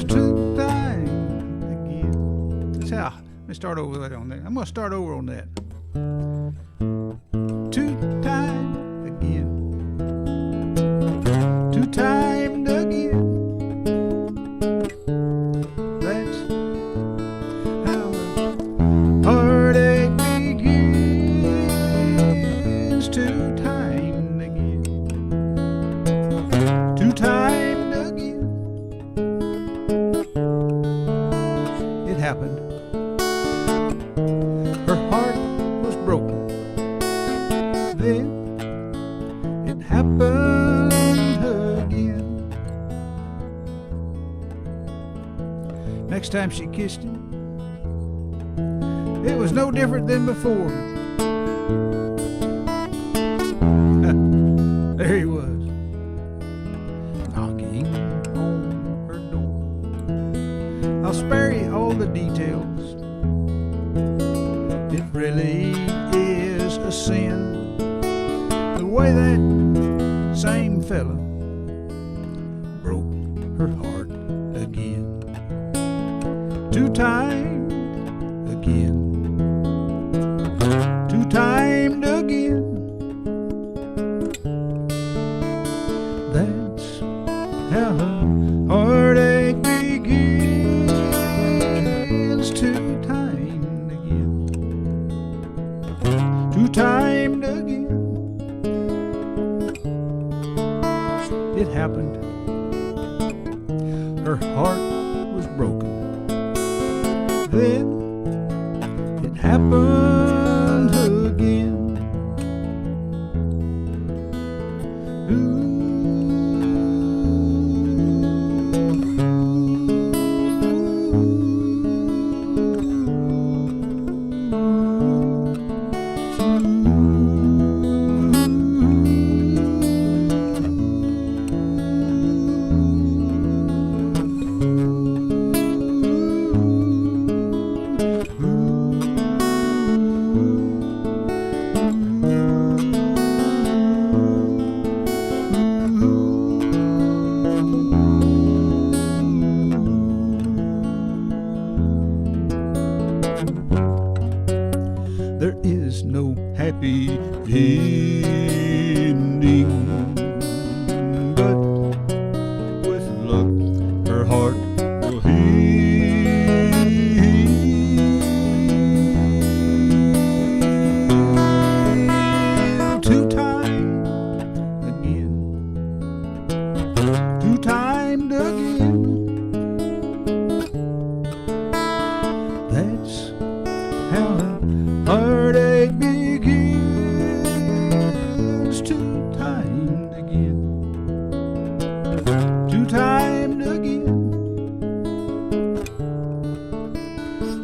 [SPEAKER 2] Two-timed again. That's how. Let me start over that on that. I'm gonna start over on that. Two-timed again, two-timed again. That's how a heartache begins. Two-timed again, two-timed again. It happened. Her heart was broken. Then it happened again. Next time she kissed him, it was no different than before. There he was, knocking on her door. I'll spare you all the details. It really is a sin, the way that same fella broke her heart again. Two-timed again, two-timed again. That's how a heartache begins. Two-timed again, two-timed again. It happened. Her heart was broken. Then it happened again. There is no happy ending, but with luck her heart will heal. Two-timed again, two-timed again. That's how heartache begins. Two-timed again, two-timed again.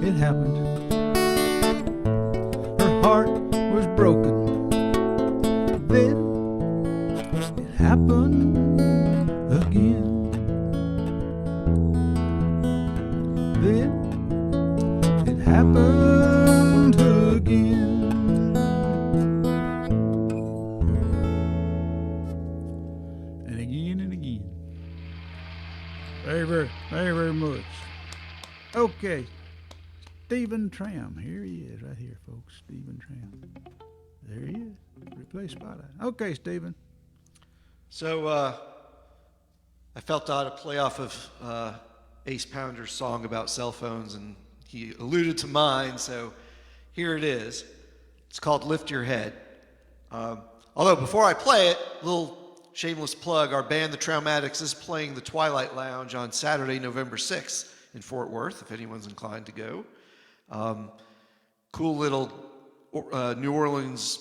[SPEAKER 2] It happened. Her heart was broken. Then it happened again. Then it happened again. And again and again. Very much. Okay. Stephen Troum. Here he is, right here, folks. Stephen Troum. There he is. Replay Spotlight. Okay, Stephen.
[SPEAKER 3] So I felt I ought to play off of Ace Pounder's song about cell phones, and he alluded to mine, so here it is. It's called Lift Your Head. Although before I play it, little shameless plug, our band, The Traumatics, is playing the Twilight Lounge on Saturday, November 6th in Fort Worth, if anyone's inclined to go. Cool little New Orleans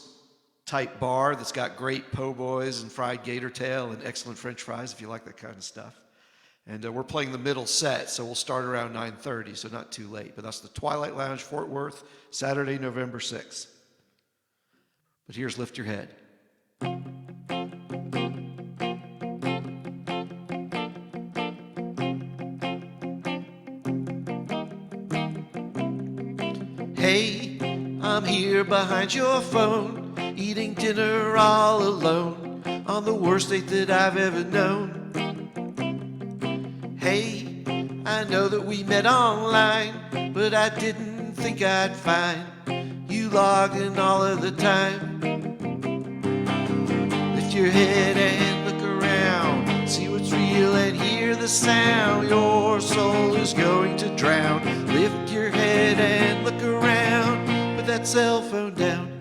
[SPEAKER 3] type bar that's got great po' boys and fried gator tail and excellent French fries if you like that kind of stuff. And we're playing the middle set, so we'll start around 9:30, so not too late. But that's the Twilight Lounge, Fort Worth, Saturday, November 6th. But here's Lift Your Head. I'm here behind your phone, eating dinner all alone, on the worst date that I've ever known. Hey, I know that we met online, but I didn't think I'd find you logging all of the time. Lift your head and look around, see what's real and hear the sound. Your soul is going to drown. Lift your head and look around, put that cell phone down.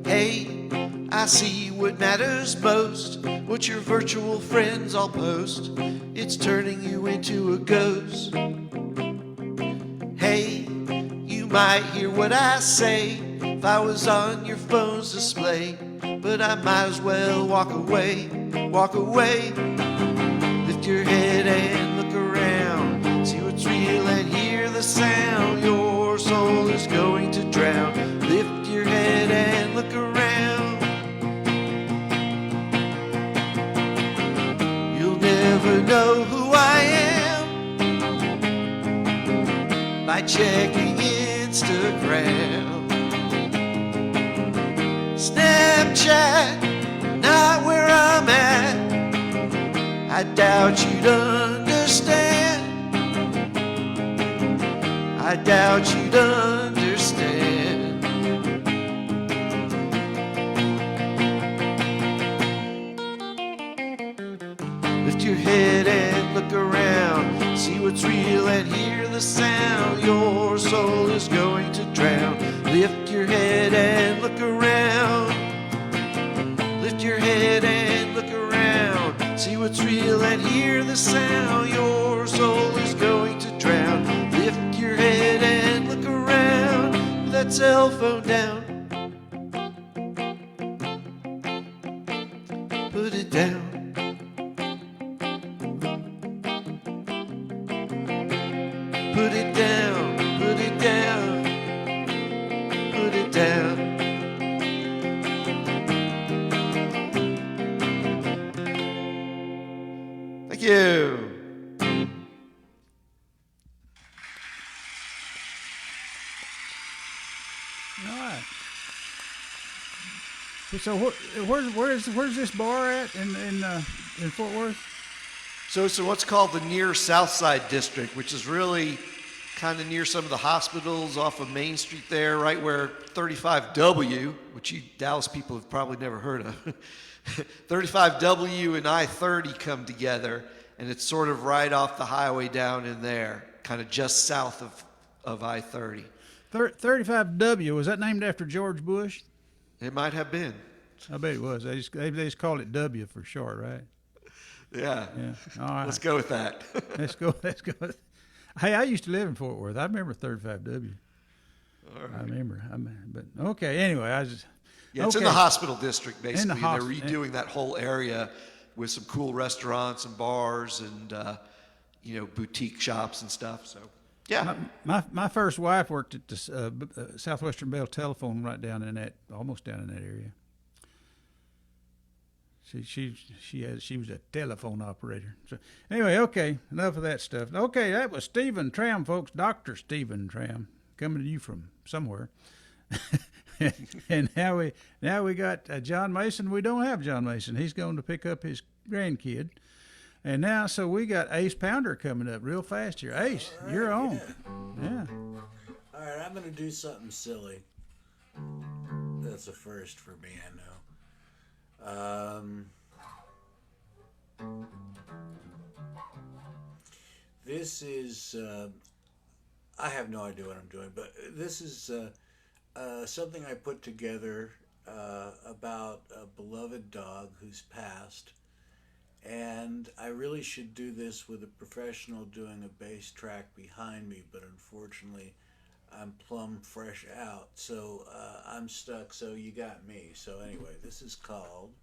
[SPEAKER 3] Hey, I see what matters most, what your virtual friends all post. It's turning you into a ghost. Hey, you might hear what I say if I was on your phone's display, but I might as well walk away, walk away. Lift your head and look around, see what's real and hear the sound. Your soul is going to drown. Lift your head and look around. You'll never know who I am by checking Instagram. Snapchat, not where I'm at. I doubt you'd understand. I doubt you'd understand. Lift your head and look around, see what's real and hear the sound. Your soul is going to drown. Lift your head and look around. Lift your head and look around, see what's real and hear the sound. Your soul is going to drown. Lift your head and look around, put that cell phone down. Put it down. Put it down, put it down, put it down. Thank you.
[SPEAKER 1] All right. So where's this bar at in Fort Worth?
[SPEAKER 3] So it's in what's called the near South Side District, which is really kind of near some of the hospitals off of Main Street there, right where 35W, which you Dallas people have probably never heard of. 35W and I-30 come together, and it's sort of right off the highway down in there, kind of just south of I-30.
[SPEAKER 1] 35W, was that named after George Bush?
[SPEAKER 3] It might have been.
[SPEAKER 1] I bet it was. They just called it W for short, right?
[SPEAKER 3] Yeah.
[SPEAKER 1] Yeah. All right.
[SPEAKER 3] Let's go with that.
[SPEAKER 1] Let's go. Hey, I used to live in Fort Worth. I remember 35W.
[SPEAKER 3] All right.
[SPEAKER 1] I remember. But okay. Anyway,
[SPEAKER 3] Yeah, it's in the hospital district, basically.
[SPEAKER 1] They're
[SPEAKER 3] redoing that whole area with some cool restaurants and bars and, boutique shops and stuff. So, yeah.
[SPEAKER 1] My first wife worked at the Southwestern Bell Telephone right down in that, almost down in that area. She was a telephone operator. So anyway, okay, enough of that stuff. Okay, that was Stephen Troum, folks. Dr. Stephen Troum, coming to you from somewhere. And now we got John Mason. We don't have John Mason. He's going to pick up his grandkid. And now, so we got Ace Pounder coming up real fast here. Ace, right, you're on. Yeah.
[SPEAKER 4] All right, I'm going to do something silly. That's a first for me, I know. This is, I have no idea what I'm doing, but this is something I put together about a beloved dog who's passed. And I really should do this with a professional doing a bass track behind me, but unfortunately I'm plumb fresh out, so I'm stuck, so you got me. So anyway, this is called,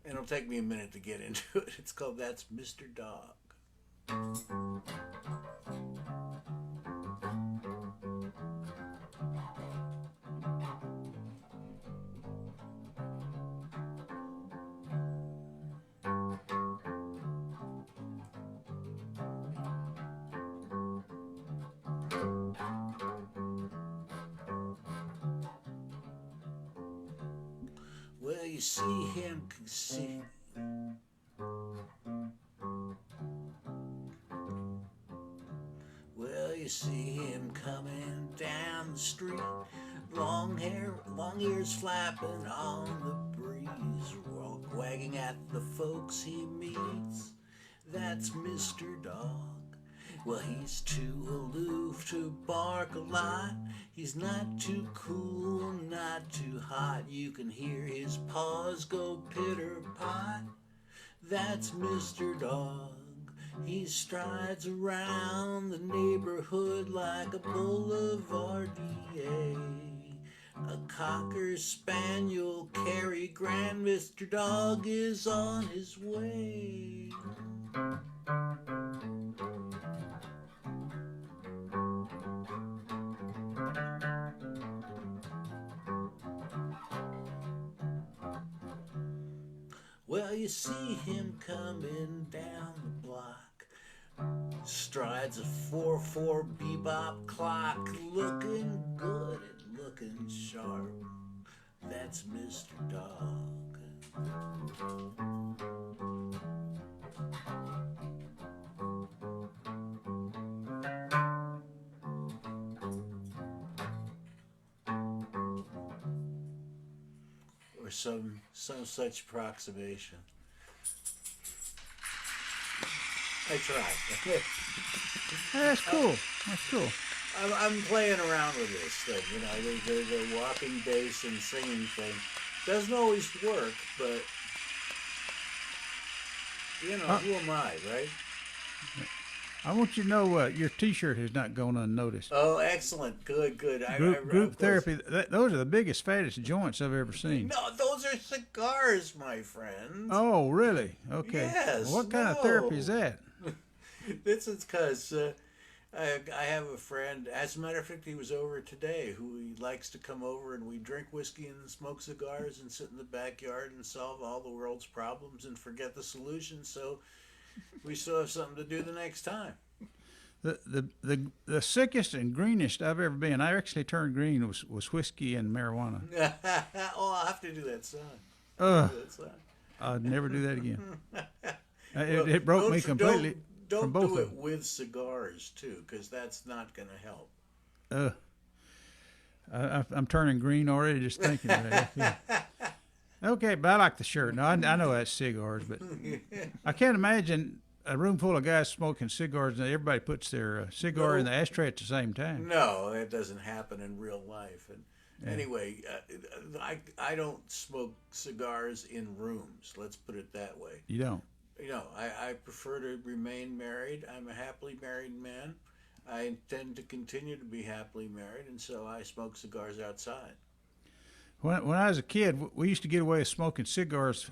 [SPEAKER 4] and it'll take me a minute to get into it, it's called That's Mr. Dog. see him see. Well, you see him coming down the street, long hair, long ears flapping on the breeze, wagging at the folks he meets. That's Mr. Dog. Well, he's too aloof to bark a lot. He's not too cool, not too hot. You can hear his paws go pitter-pot. That's Mr. Dog. He strides around the neighborhood like a boulevardier. A cocker spaniel, Cary Grant. Mr. Dog is on his way. Well, you see him coming down the block, strides a 4/4 bebop clock, looking good and looking sharp. That's Mr. Dog. Or some such approximation. I tried.
[SPEAKER 1] That's cool. That's cool.
[SPEAKER 4] I'm playing around with this thing, you know, the walking bass and singing thing. Doesn't always work, but, you know, who am I, right?
[SPEAKER 1] I want you to know your T-shirt has not gone unnoticed.
[SPEAKER 4] Oh, excellent. Good.
[SPEAKER 1] Group therapy, those are the biggest, fattest joints I've ever seen.
[SPEAKER 4] No, those are cigars, my friend.
[SPEAKER 1] Oh, really? Okay.
[SPEAKER 4] Yes.
[SPEAKER 1] Well, what kind of therapy is that?
[SPEAKER 4] This is because I have a friend, as a matter of fact, he was over today, who he likes to come over and we drink whiskey and smoke cigars and sit in the backyard and solve all the world's problems and forget the solution, so we still have something to do the next time.
[SPEAKER 1] The sickest and greenest I've ever been, I actually turned green, was whiskey and marijuana.
[SPEAKER 4] Oh, I'll have to do that song.
[SPEAKER 1] I'd never do that again. It broke me completely.
[SPEAKER 4] Don't
[SPEAKER 1] from both
[SPEAKER 4] do
[SPEAKER 1] of
[SPEAKER 4] it
[SPEAKER 1] them.
[SPEAKER 4] with cigars, too, because that's not going to help.
[SPEAKER 1] I'm turning green already just thinking about it. Yeah. Okay, but I like the shirt. No, I know that's cigars, but I can't imagine a room full of guys smoking cigars and everybody puts their cigar in the ashtray at the same time.
[SPEAKER 4] No, that doesn't happen in real life. And anyway, I don't smoke cigars in rooms. Let's put it that way.
[SPEAKER 1] You don't?
[SPEAKER 4] You know, I prefer to remain married. I'm a happily married man. I intend to continue to be happily married, and so I smoke cigars outside.
[SPEAKER 1] When I was a kid, we used to get away with smoking cigars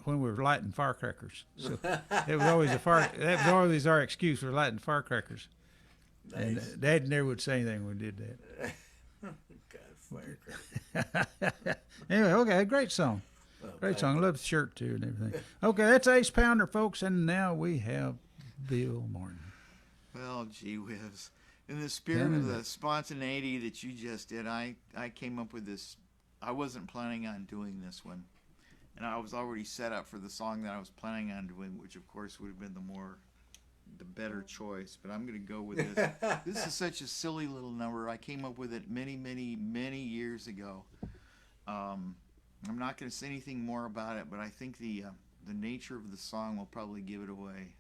[SPEAKER 1] when we were lighting firecrackers. So it was always that was always our excuse for lighting firecrackers.
[SPEAKER 4] Nice.
[SPEAKER 1] And Dad never would say anything when we did that.
[SPEAKER 4] God, firecracker.
[SPEAKER 1] Anyway, okay, great song.
[SPEAKER 4] Well,
[SPEAKER 1] Great song. I love the shirt too and everything. Okay, that's Ace Pounder, folks, and now we have Bill Martin.
[SPEAKER 5] Well, gee whiz. In the spirit of the spontaneity that you just did, I came up with this. I wasn't planning on doing this one. And I was already set up for the song that I was planning on doing, which of course would have been the better choice. But I'm going to go with this. This is such a silly little number. I came up with it many, many, many years ago. I'm not going to say anything more about it, but I think the nature of the song will probably give it away.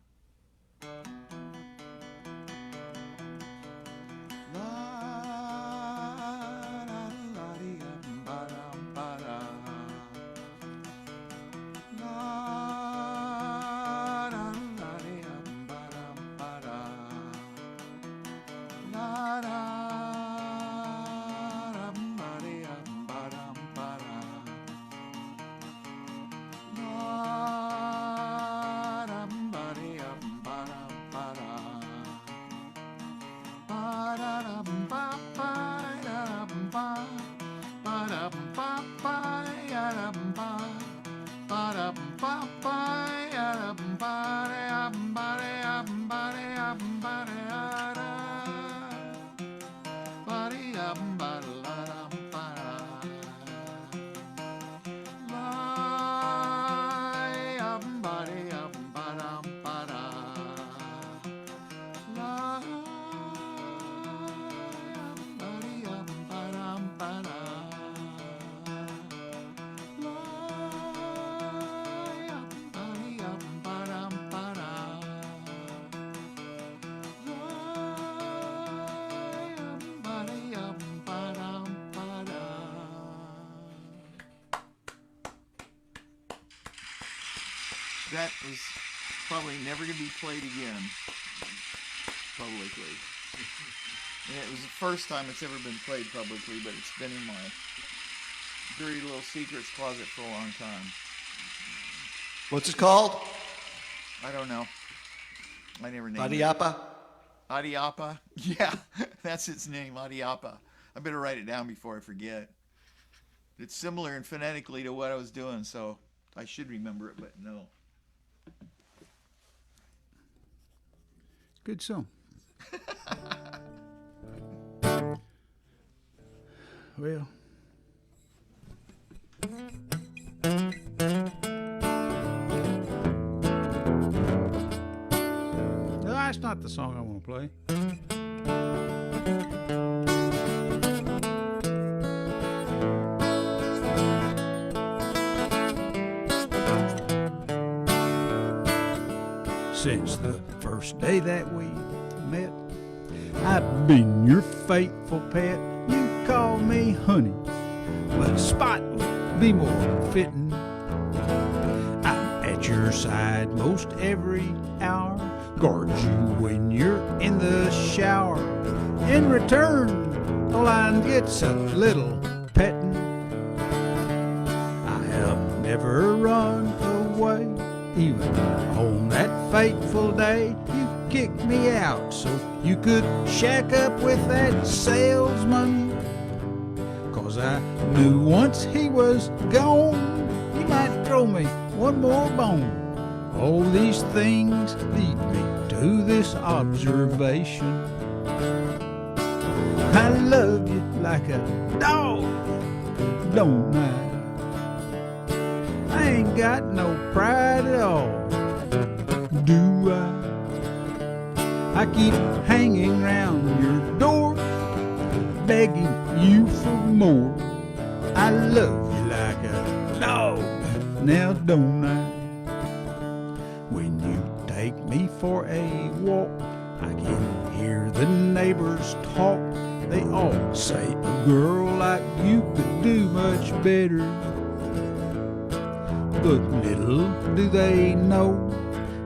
[SPEAKER 5] That was probably never going to be played again publicly. And it was the first time it's ever been played publicly, but it's been in my dirty little secrets closet for a long time.
[SPEAKER 3] What's it called?
[SPEAKER 5] I don't know. I never named it.
[SPEAKER 3] Adiapa?
[SPEAKER 5] Adiapa? Yeah, that's its name, Adiapa. I better write it down before I forget. It's similar and phonetically to what I was doing, so I should remember it, but no.
[SPEAKER 1] Good song. Well. No, that's not the song I want to play. Since the first day that we met, I've been your faithful pet. You call me honey, but Spot would be more fitting. I'm at your side most every hour, guard you when you're in the shower. In return, the line gets a little petting. I have never run away, even on that fateful day. You kicked me out so you could shack up with that salesman. 'Cause I knew once he was gone, he might throw me one more bone. All these things lead me to this observation: I love you like a dog, don't I? I ain't got no pride at all, do I? I keep hanging round your door, begging you for more. I love you like a dog, now don't I? When you take me for a walk, I can hear the neighbors talk. They all say a girl like you could do much better. But little do they know,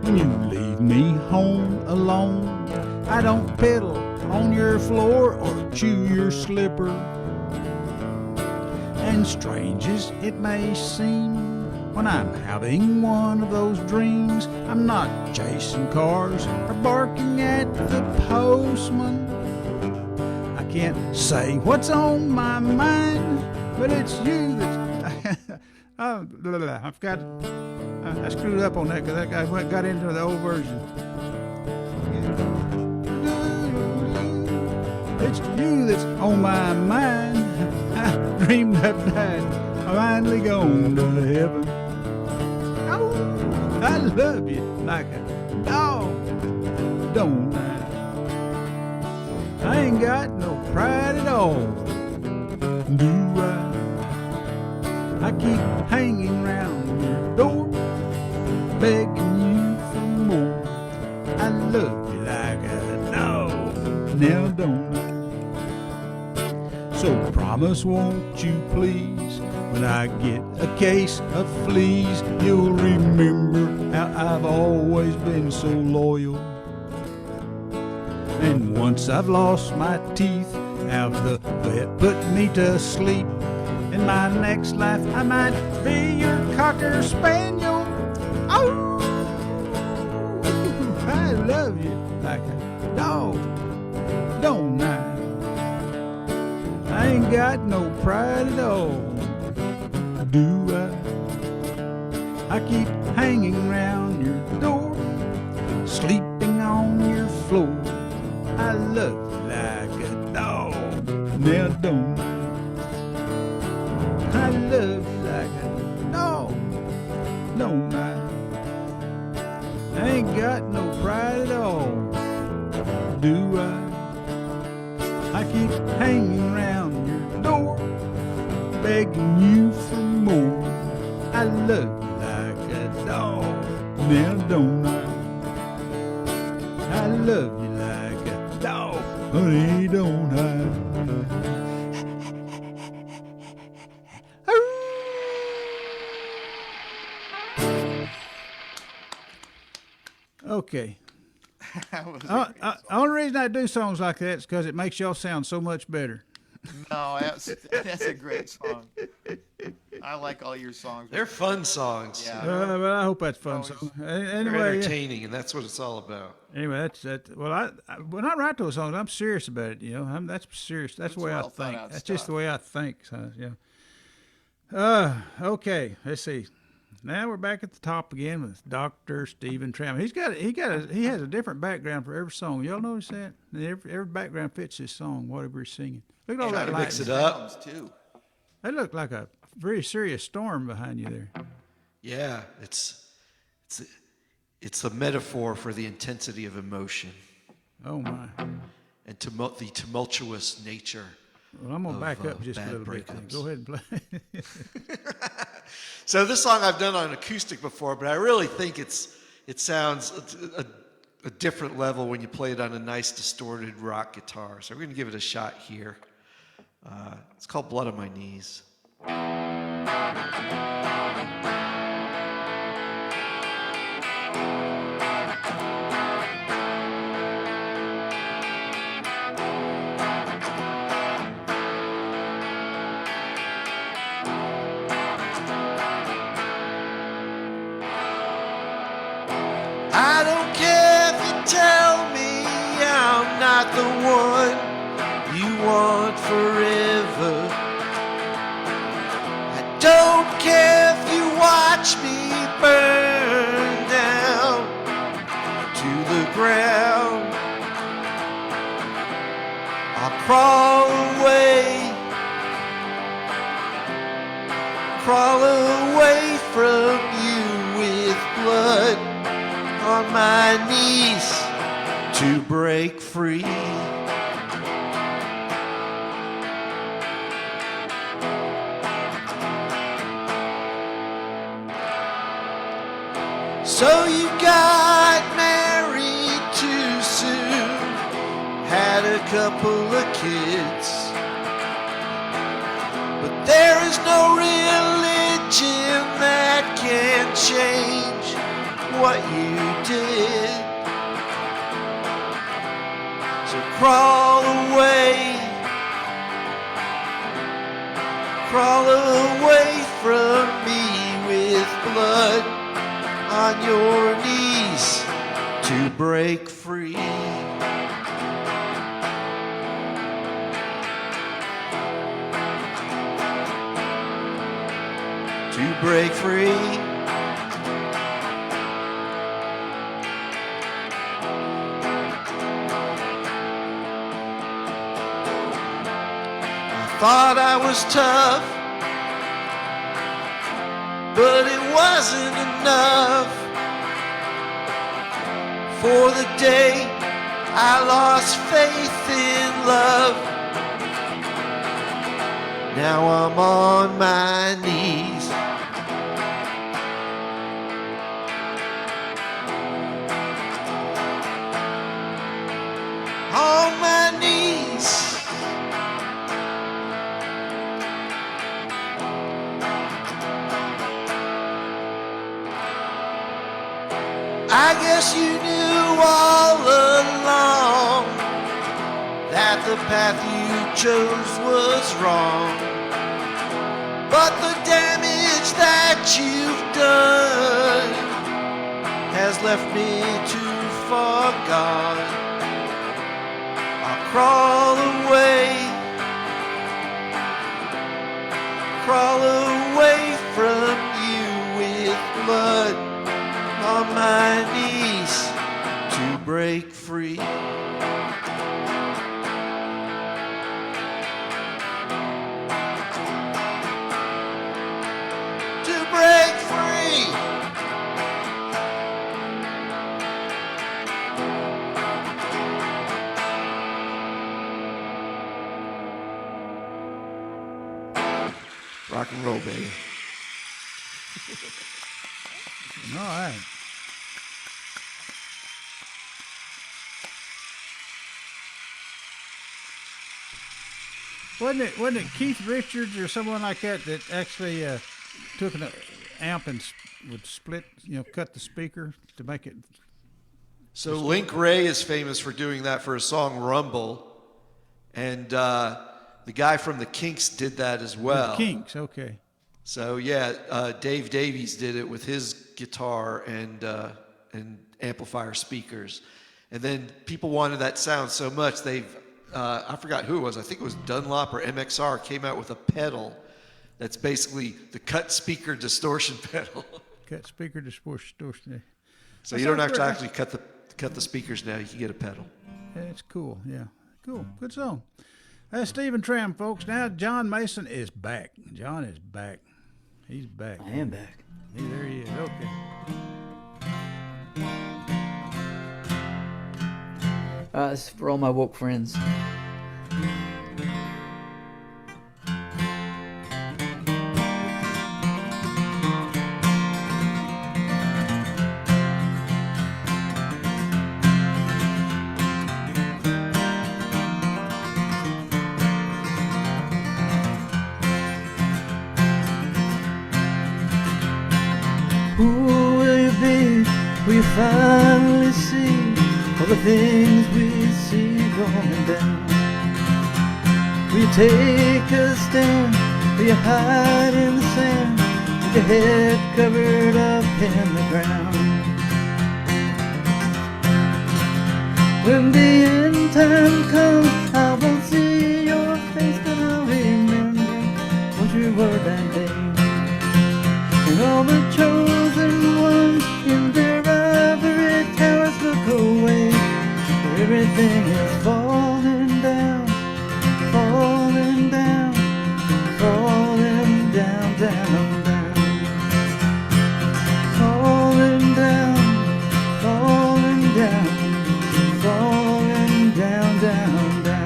[SPEAKER 1] when you leave me home alone, I don't pedal on your floor or chew your slipper. And strange as it may seem, when I'm having one of those dreams, I'm not chasing cars or barking at the postman. I can't say what's on my mind, but it's you that's I screwed up on that because that guy got into the old version. It's you that's on my mind. I dreamed I've died, I'm finally gone to heaven. Oh, I love you like a dog, don't I? I ain't got no pride at all, do I? I keep hanging round your door, begging you for more. I love you like a dog, now don't I? So promise, won't you please, when I get a case of fleas, you'll remember how I've always been so loyal. And once I've lost my teeth, have the vet put me to sleep. In my next life, I might be your cocker spaniel. Oh, I love you like a dog, don't I? I ain't got no pride at all, do I? I keep hanging round your door, sleeping on your floor. I love you like a dog, now don't I? I love you like a dog, don't I? I ain't got no pride at all, do I? I keep hanging round your door, begging you for more. I love you like a dog, now don't I? I love you like a dog, honey, don't I? Okay.
[SPEAKER 5] That was a great song.
[SPEAKER 1] Only reason I do songs like that is because it makes y'all sound so much better.
[SPEAKER 5] No, that's a great song. I like all your songs.
[SPEAKER 3] They're fun songs.
[SPEAKER 5] Yeah.
[SPEAKER 1] But I hope that's fun.
[SPEAKER 5] Always-
[SPEAKER 1] So,
[SPEAKER 3] They're
[SPEAKER 1] anyway,
[SPEAKER 3] entertaining, and that's what it's all about.
[SPEAKER 1] anyway, that's that. Well, I when I write those songs, I'm serious about it. That's serious. That's the way I
[SPEAKER 5] well thought
[SPEAKER 1] think.
[SPEAKER 5] out
[SPEAKER 1] That's just the
[SPEAKER 5] stuff.
[SPEAKER 1] way I think. So, okay. Let's see. Now we're back at the top again with Dr. Stephen Troum. He has a different background for every song. Y'all notice that? Every background fits his song, whatever he's singing. Look at all
[SPEAKER 3] Try
[SPEAKER 1] that
[SPEAKER 3] to mix
[SPEAKER 1] lightning.
[SPEAKER 3] it up.
[SPEAKER 5] Sounds, too.
[SPEAKER 1] That looked like a very serious storm behind you there.
[SPEAKER 3] Yeah, it's a metaphor for the intensity of emotion
[SPEAKER 1] Oh my.
[SPEAKER 3] and the tumultuous nature.
[SPEAKER 1] Well, I'm gonna back
[SPEAKER 3] of,
[SPEAKER 1] up just a
[SPEAKER 3] bad
[SPEAKER 1] little bit. Then.
[SPEAKER 3] breakups.
[SPEAKER 1] Go ahead and play.
[SPEAKER 3] So this song I've done on acoustic before, but I really think it sounds a different level when you play it on a nice distorted rock guitar. So we're going to give it a shot here. It's called Blood on My Knees. I don't care if you tell me I'm not the one you want forever. I don't care if you watch me burn down to the ground. I'll crawl away from you with blood on my knees to break free. So you got married too soon, had a couple of kids, but there is no religion that can change what you did. So crawl away from me with blood on your knees to break free. To break free. Thought I was tough, but it wasn't enough. For the day I lost faith in love, now I'm on my knees. On my knees. I guess you knew all along that the path you chose was wrong. But the damage that you've done has left me too far gone. I'll crawl away from you with blood on my knees to break free. To break free. Rock and roll, baby.
[SPEAKER 1] All right. Wasn't it Keith Richards or someone like that that actually took an amp and would split, cut the speaker to make it
[SPEAKER 3] So Link Ray is famous for doing that for his song Rumble, and the guy from the Kinks did that as well.
[SPEAKER 1] The Kinks, okay.
[SPEAKER 3] So yeah, Dave Davies did it with his guitar and amplifier speakers, and then people wanted that sound so much I forgot who it was. I think it was Dunlop or MXR came out with a pedal that's basically the cut speaker distortion pedal.
[SPEAKER 1] Cut speaker distortion.
[SPEAKER 3] So you don't actually cut the speakers now. You can get a pedal.
[SPEAKER 1] Yeah, it's cool. Yeah, cool. Good song. That's Stephen Troum, folks. Now John Mason is back. John is back. He's back.
[SPEAKER 6] I am back.
[SPEAKER 1] There he is. Okay.
[SPEAKER 6] This is for all my woke friends. Who will you be? Will you finally see all the things we see going down? Will you take a stand? Will you hide in the sand with your head covered up in the ground? When the end time comes, I won't see your face, but I'll remember what you were that day. And all the chosen ones in their ivory towers look away, where everything is falling down, falling down, falling down, down, down. Falling down, falling down, falling down, down, down.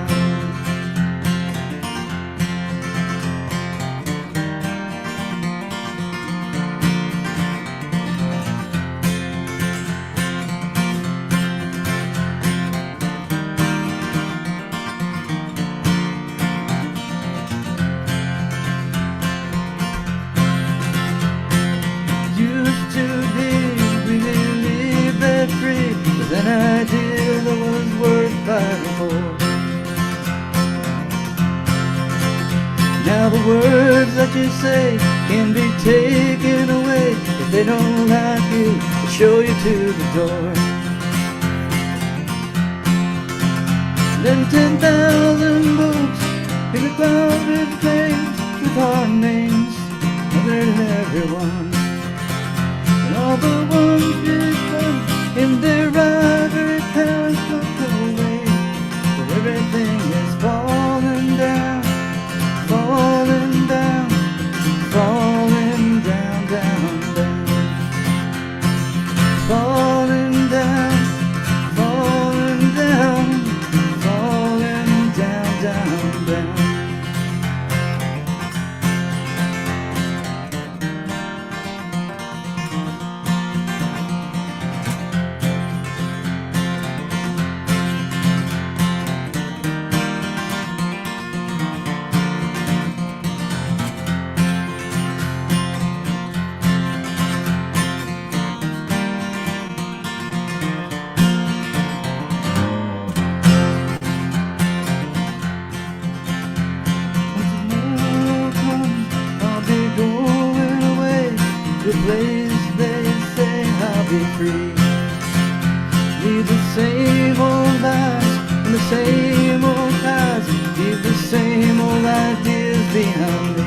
[SPEAKER 6] An idea that was worth fighting for. Now the words that you say can be taken away. If they don't like you, they'll show you to the door. Then 10,000 books in a crowded place with our names other than everyone. And all the ones you come in their ivory towers look away, but everything is falling down, falling down, falling down, down, down, falling down, falling down, falling down, down, down. The place they say I'll be free. Leave the same old lies and the same old ties. Leave the same old ideas behind me.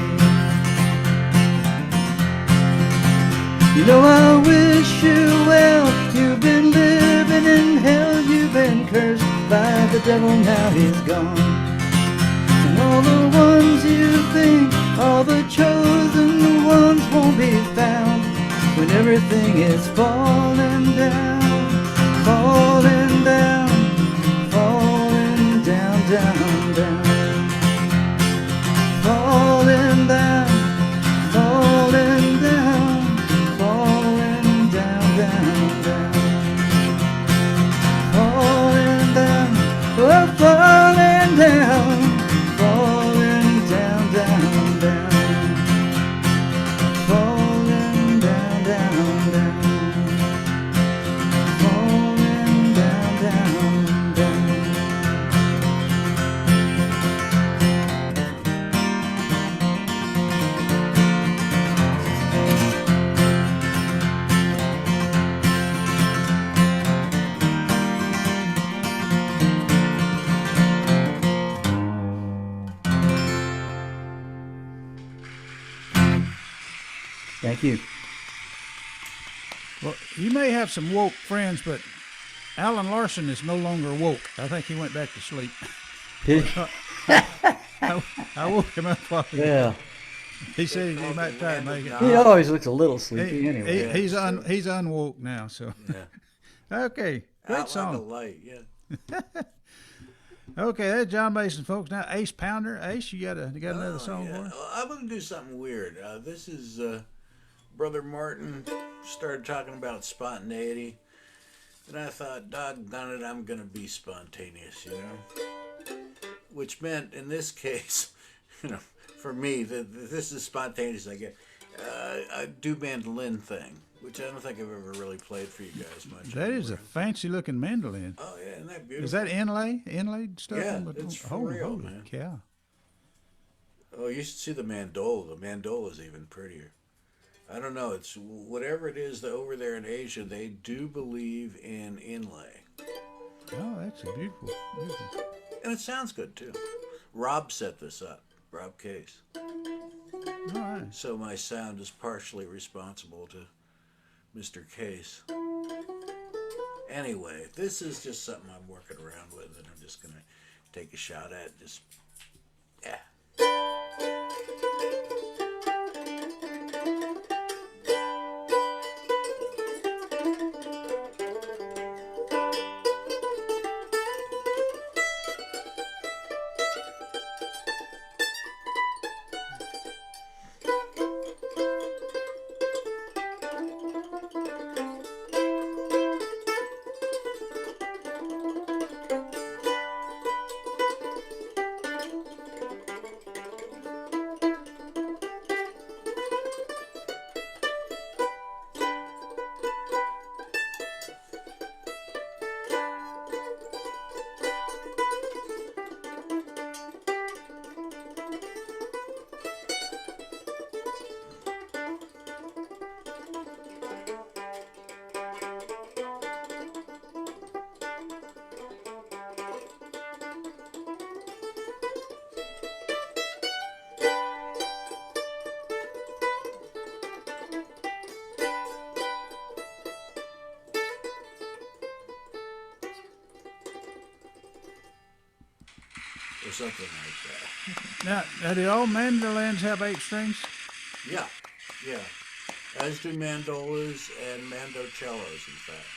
[SPEAKER 6] You know I wish you well. You've been living in hell. You've been cursed by the devil. Now he's gone. And all the ones you think, all the chosen ones won't be found when everything is falling down, falling down, falling down, down, down, falling down, falling down, falling down, down, down, falling down, oh, falling down. Falling down, down, down, falling down, down, down, falling down. Thank you.
[SPEAKER 1] Well, you may have some woke friends, but Alan Larson is no longer woke. I think he went back to sleep. I woke him up while
[SPEAKER 6] Yeah.
[SPEAKER 1] he said he might try to make it.
[SPEAKER 6] He always looks a little sleepy anyway.
[SPEAKER 1] He's unwoke now. So okay, great
[SPEAKER 4] Out
[SPEAKER 1] song.
[SPEAKER 4] like a light, yeah.
[SPEAKER 1] Okay, that's John Mason, folks. Now Ace Pounder. Ace, you got another song for us?
[SPEAKER 4] Well, I'm going to do something weird. This is Brother Martin started talking about spontaneity, and I thought, doggone it, I'm going to be spontaneous, you know? Which meant, in this case, you know, for me, this is spontaneous. I do mandolin thing, which I don't think I've ever really played for you guys much.
[SPEAKER 1] That is a fancy looking mandolin.
[SPEAKER 4] Oh, yeah, isn't that beautiful?
[SPEAKER 1] Is that inlaid stuff?
[SPEAKER 4] Yeah,
[SPEAKER 1] on the,
[SPEAKER 4] it's for real,
[SPEAKER 1] holy
[SPEAKER 4] man.
[SPEAKER 1] cow.
[SPEAKER 4] Oh, you should see the mandola. The mandola is even prettier. I don't know. It's whatever it is that over there in Asia, they do believe in inlay.
[SPEAKER 1] Oh, that's a beautiful.
[SPEAKER 4] And it sounds good, too. Rob set this up. Rob Case.
[SPEAKER 1] All right.
[SPEAKER 4] So my sound is partially responsible to Mr. Case. Anyway, this is just something I'm working around with, and I'm just going to take a shot at. Just, yeah. Or something like that.
[SPEAKER 1] Now, do all mandolins have 8 strings?
[SPEAKER 4] Yeah, yeah. As do mandolas and mandocellos, in fact.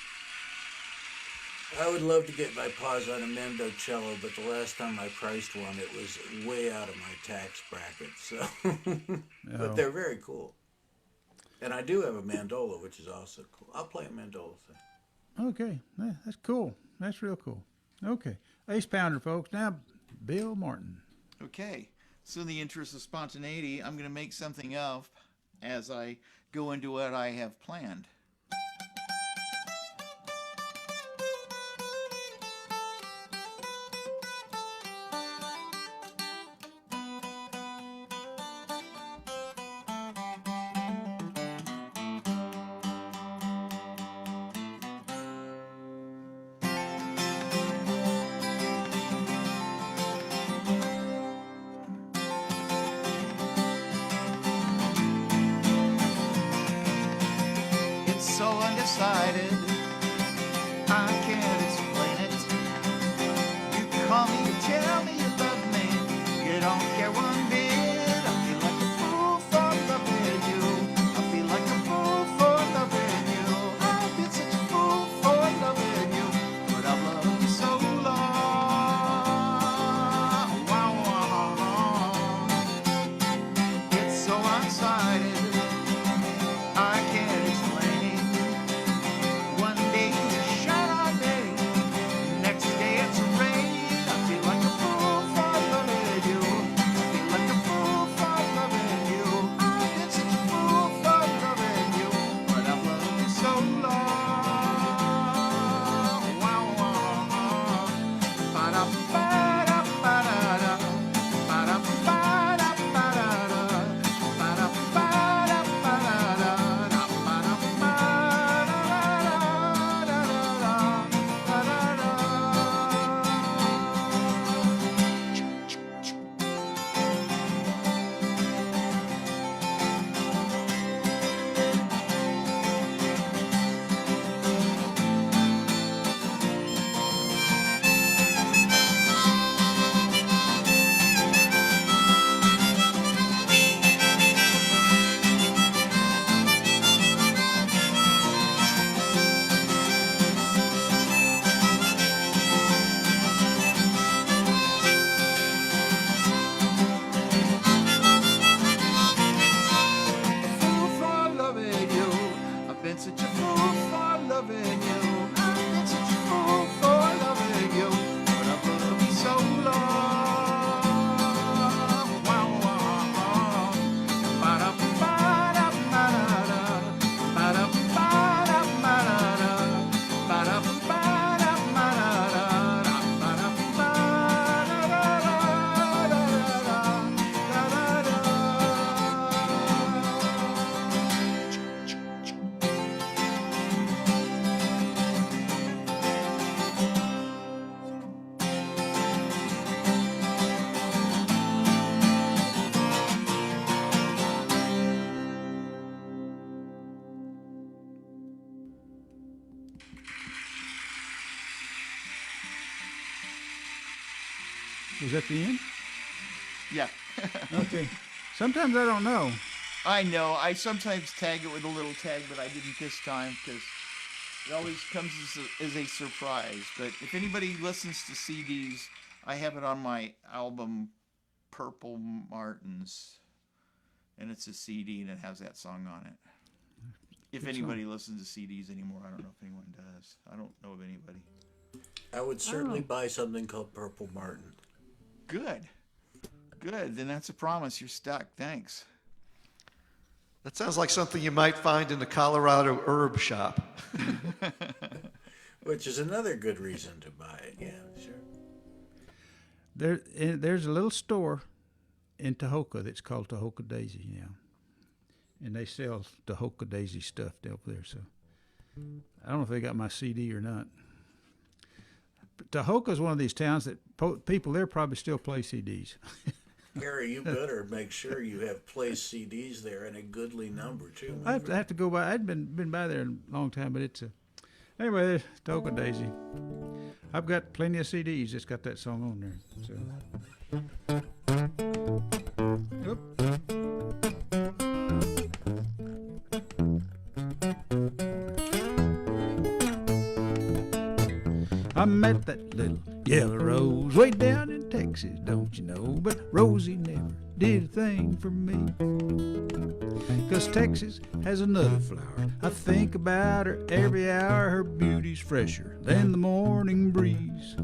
[SPEAKER 4] I would love to get my paws on a mandocello, but the last time I priced one, it was way out of my tax bracket. So, But they're very cool. And I do have a mandola, which is also cool. I'll play a mandola thing.
[SPEAKER 1] Okay, yeah, that's cool. That's real cool. Okay, Ace Pounder, folks. Now, Bill Martin.
[SPEAKER 5] Okay, so in the interest of spontaneity, I'm going to make something up as I go into what I have planned. So undecided, I can't explain it. You call me, you tell me you love me, you don't care one bit. I feel like a fool for loving you. I feel like a fool for loving you. I've been such a fool for loving you, but I've loved you so long. Wow, wow. It's so one-sided, I can't explain it. One day it's shine all day, next day it's rain. I feel like a fool for loving you. I feel like a
[SPEAKER 1] Was that the end?
[SPEAKER 5] Yeah.
[SPEAKER 1] Okay. Sometimes I don't know.
[SPEAKER 5] I know. I sometimes tag it with a little tag, but I didn't this time because it always comes as a surprise. But if anybody listens to CDs, I have it on my album Purple Martins, and it's a CD and it has that song on it. If anybody listens to CDs anymore, I don't know if anyone does. I don't know of anybody.
[SPEAKER 4] I would certainly buy something called Purple Martin.
[SPEAKER 5] Good. Good. Then that's a promise. You're stuck. Thanks.
[SPEAKER 3] That sounds like something you might find in the Colorado herb shop.
[SPEAKER 4] Which is another good reason to buy it. Yeah, sure.
[SPEAKER 1] There's a little store in Tahoka that's called Tahoka Daisy now. And they sell Tahoka Daisy stuff up there. So I don't know if they got my CD or not. But Tahoka is one of these towns that people there probably still play CDs.
[SPEAKER 4] Gary, you better make sure you have placed CDs there in a goodly number, too.
[SPEAKER 1] I have to go by. I'd been by there a long time, but it's anyway, there's Tahoka Daisy. I've got plenty of CDs that's got that song on there. So. Oop. I met that little yellow rose way down in Texas, don't you know? But Rosie never did a thing for me. 'Cause Texas has another flower. I think about her every hour. Her beauty's fresher than the morning breeze.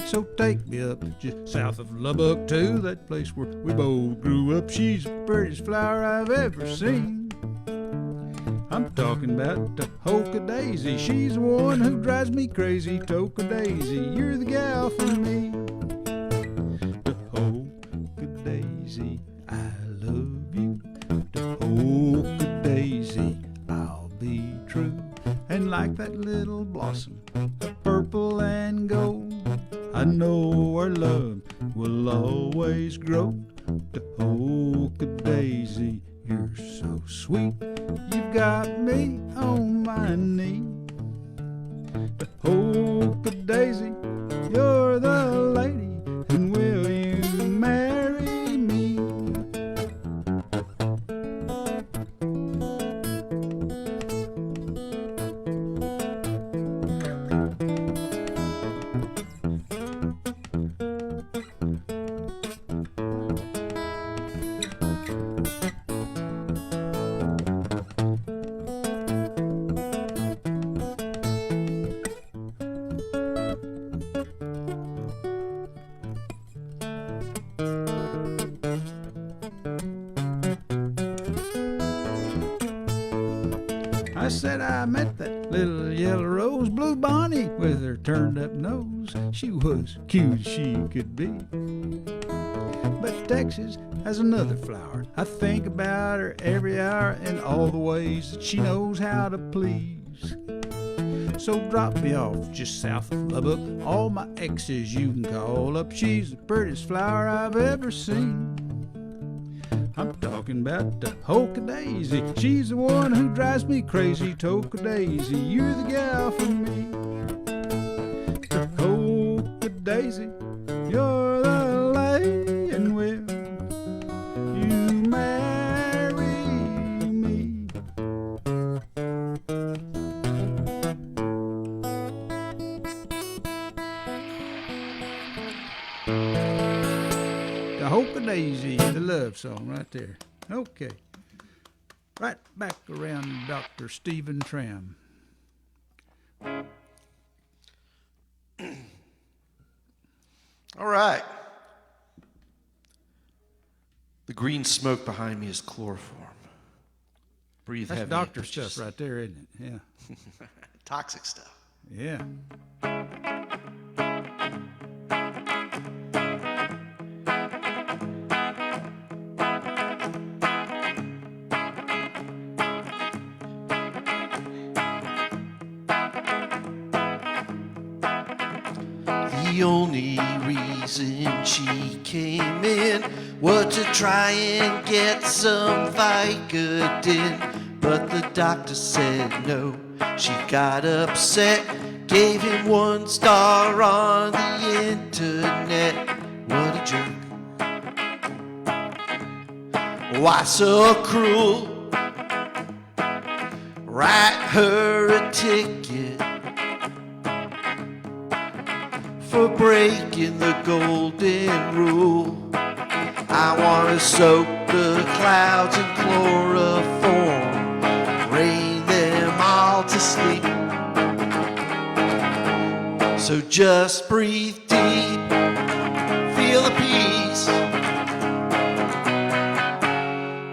[SPEAKER 1] So take me up just south of Lubbock to that place where we both grew up. She's the prettiest flower I've ever seen. I'm talking about Tahoka Daisy. She's the one who drives me crazy. Tahoka Daisy, you're the gal for me. Tahoka Daisy, I love you. Tahoka Daisy, I'll be true. And like that little blossom of purple and gold, I know our love will always grow. Tahoka Daisy, you're so sweet. You've got me on my knee. Tahoka Daisy, you're the lady, and will you marry me? I said I met that little yellow rose, blue bonnet with her turned up nose. She was cute as she could be. But Texas has another flower. I think about her every hour and all the ways that she knows how to please. So drop me off just south of Lubbock. All my exes you can call up. She's the prettiest flower I've ever seen. I'm talking about Tahoka Daisy. She's the one who drives me crazy. Tahoka Daisy, you're the gal for me. Tahoka Daisy, you're the lady, and will you marry me? Tahoka Daisy, the love song right there. Okay. Right back around Dr. Stephen Troum.
[SPEAKER 3] All right. The green smoke behind me is chloroform. Breathe
[SPEAKER 1] That's
[SPEAKER 3] heavy.
[SPEAKER 1] doctor stuff right there, isn't it? Yeah.
[SPEAKER 3] Toxic stuff.
[SPEAKER 1] Yeah.
[SPEAKER 3] The only reason she came in was to try and get some Vicodin, but the doctor said no. She got upset Gave him 1 star on the internet. What a jerk. Why so cruel? Write her a ticket for breaking the golden rule. I want to soak the clouds in chloroform, rain them all to sleep. So just breathe deep, feel the peace.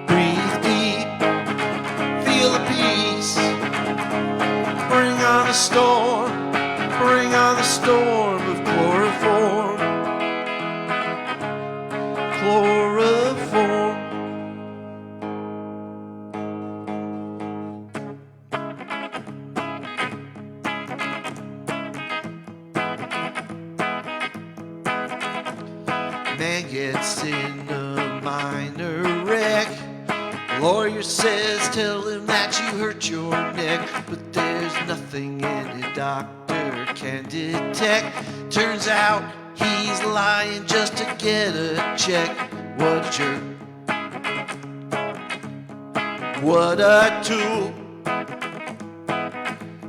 [SPEAKER 3] Breathe deep, feel the peace. Bring on the storm, bring on the storm of chloroform. Chloroform. Man gets in a minor wreck. Lawyer says tell him that you hurt your neck, but there's nothing any doctor can detect. Turns out he's lying just to get a check. What a jerk. What a tool.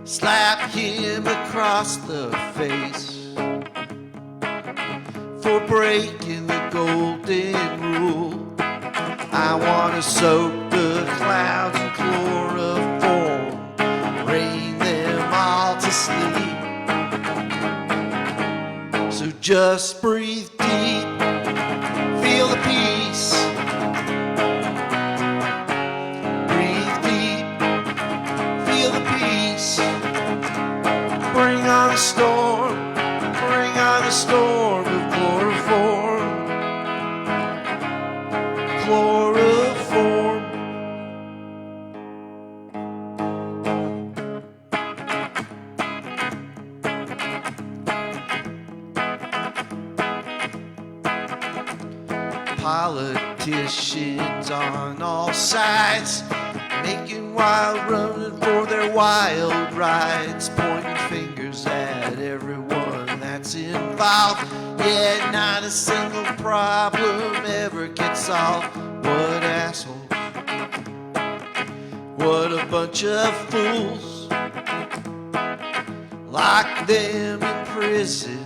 [SPEAKER 3] Slap him across the face for breaking the golden rule. I want to soak the clouds in chloroform, rain them all to sleep. So just breathe deep, feel the peace. Breathe deep, feel the peace. Bring on the storm, bring on the storm of chloroform. Chloroform. Politicians on all sides, making wild running for their wild rides, pointing fingers at everyone that's involved. Yeah, not a single problem ever gets solved. What assholes. What a bunch of fools. Lock them in prison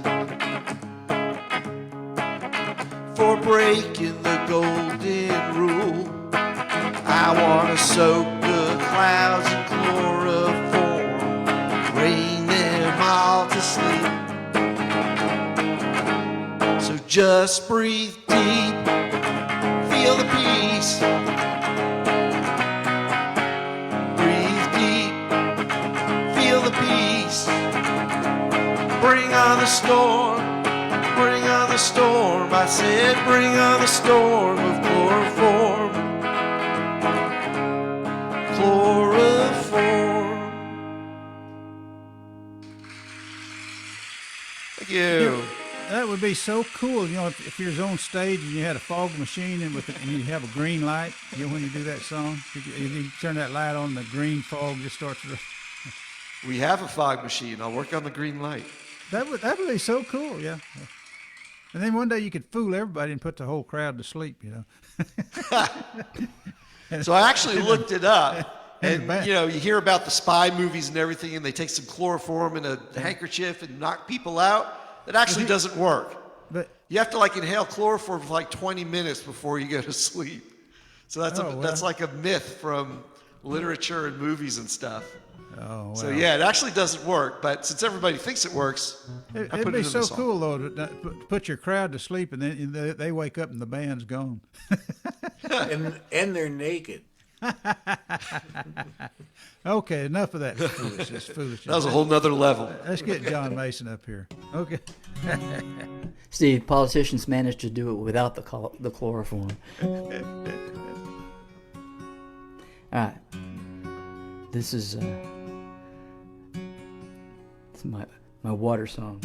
[SPEAKER 3] for breaking the golden rule. I want to soak the clouds in chloroform, rain them all to sleep. So just breathe deep, feel the peace. Breathe deep, feel the peace. Bring on the storm, bring on the storm. I said bring on the storm of chloroform. Chloroform. Thank you.
[SPEAKER 1] That would be so cool, if you're on stage and you had a fog machine and you have a green light, when you do that song, you turn that light on, the green fog just starts to...
[SPEAKER 3] We have a fog machine. I'll work on the green light.
[SPEAKER 1] That would be so cool, yeah. And then one day you could fool everybody and put the whole crowd to sleep,
[SPEAKER 3] So I actually looked it up, and you hear about the spy movies and everything, and they take some chloroform and a handkerchief and knock people out. That actually doesn't work.
[SPEAKER 1] But
[SPEAKER 3] you have to inhale chloroform for 20 minutes before you go to sleep. So that's like a myth from literature and movies and stuff.
[SPEAKER 1] Oh, wow.
[SPEAKER 3] So yeah, it actually doesn't work, but since everybody thinks it works,
[SPEAKER 1] it'd be so cool though to put your crowd to sleep and then they wake up and the band's gone.
[SPEAKER 4] and they're naked.
[SPEAKER 1] Okay, enough of that foolishness.
[SPEAKER 3] That was a whole nother level.
[SPEAKER 1] Let's get John Mason up here. Okay.
[SPEAKER 6] Steve, politicians managed to do it without the chloroform. All right. This is it's my water song.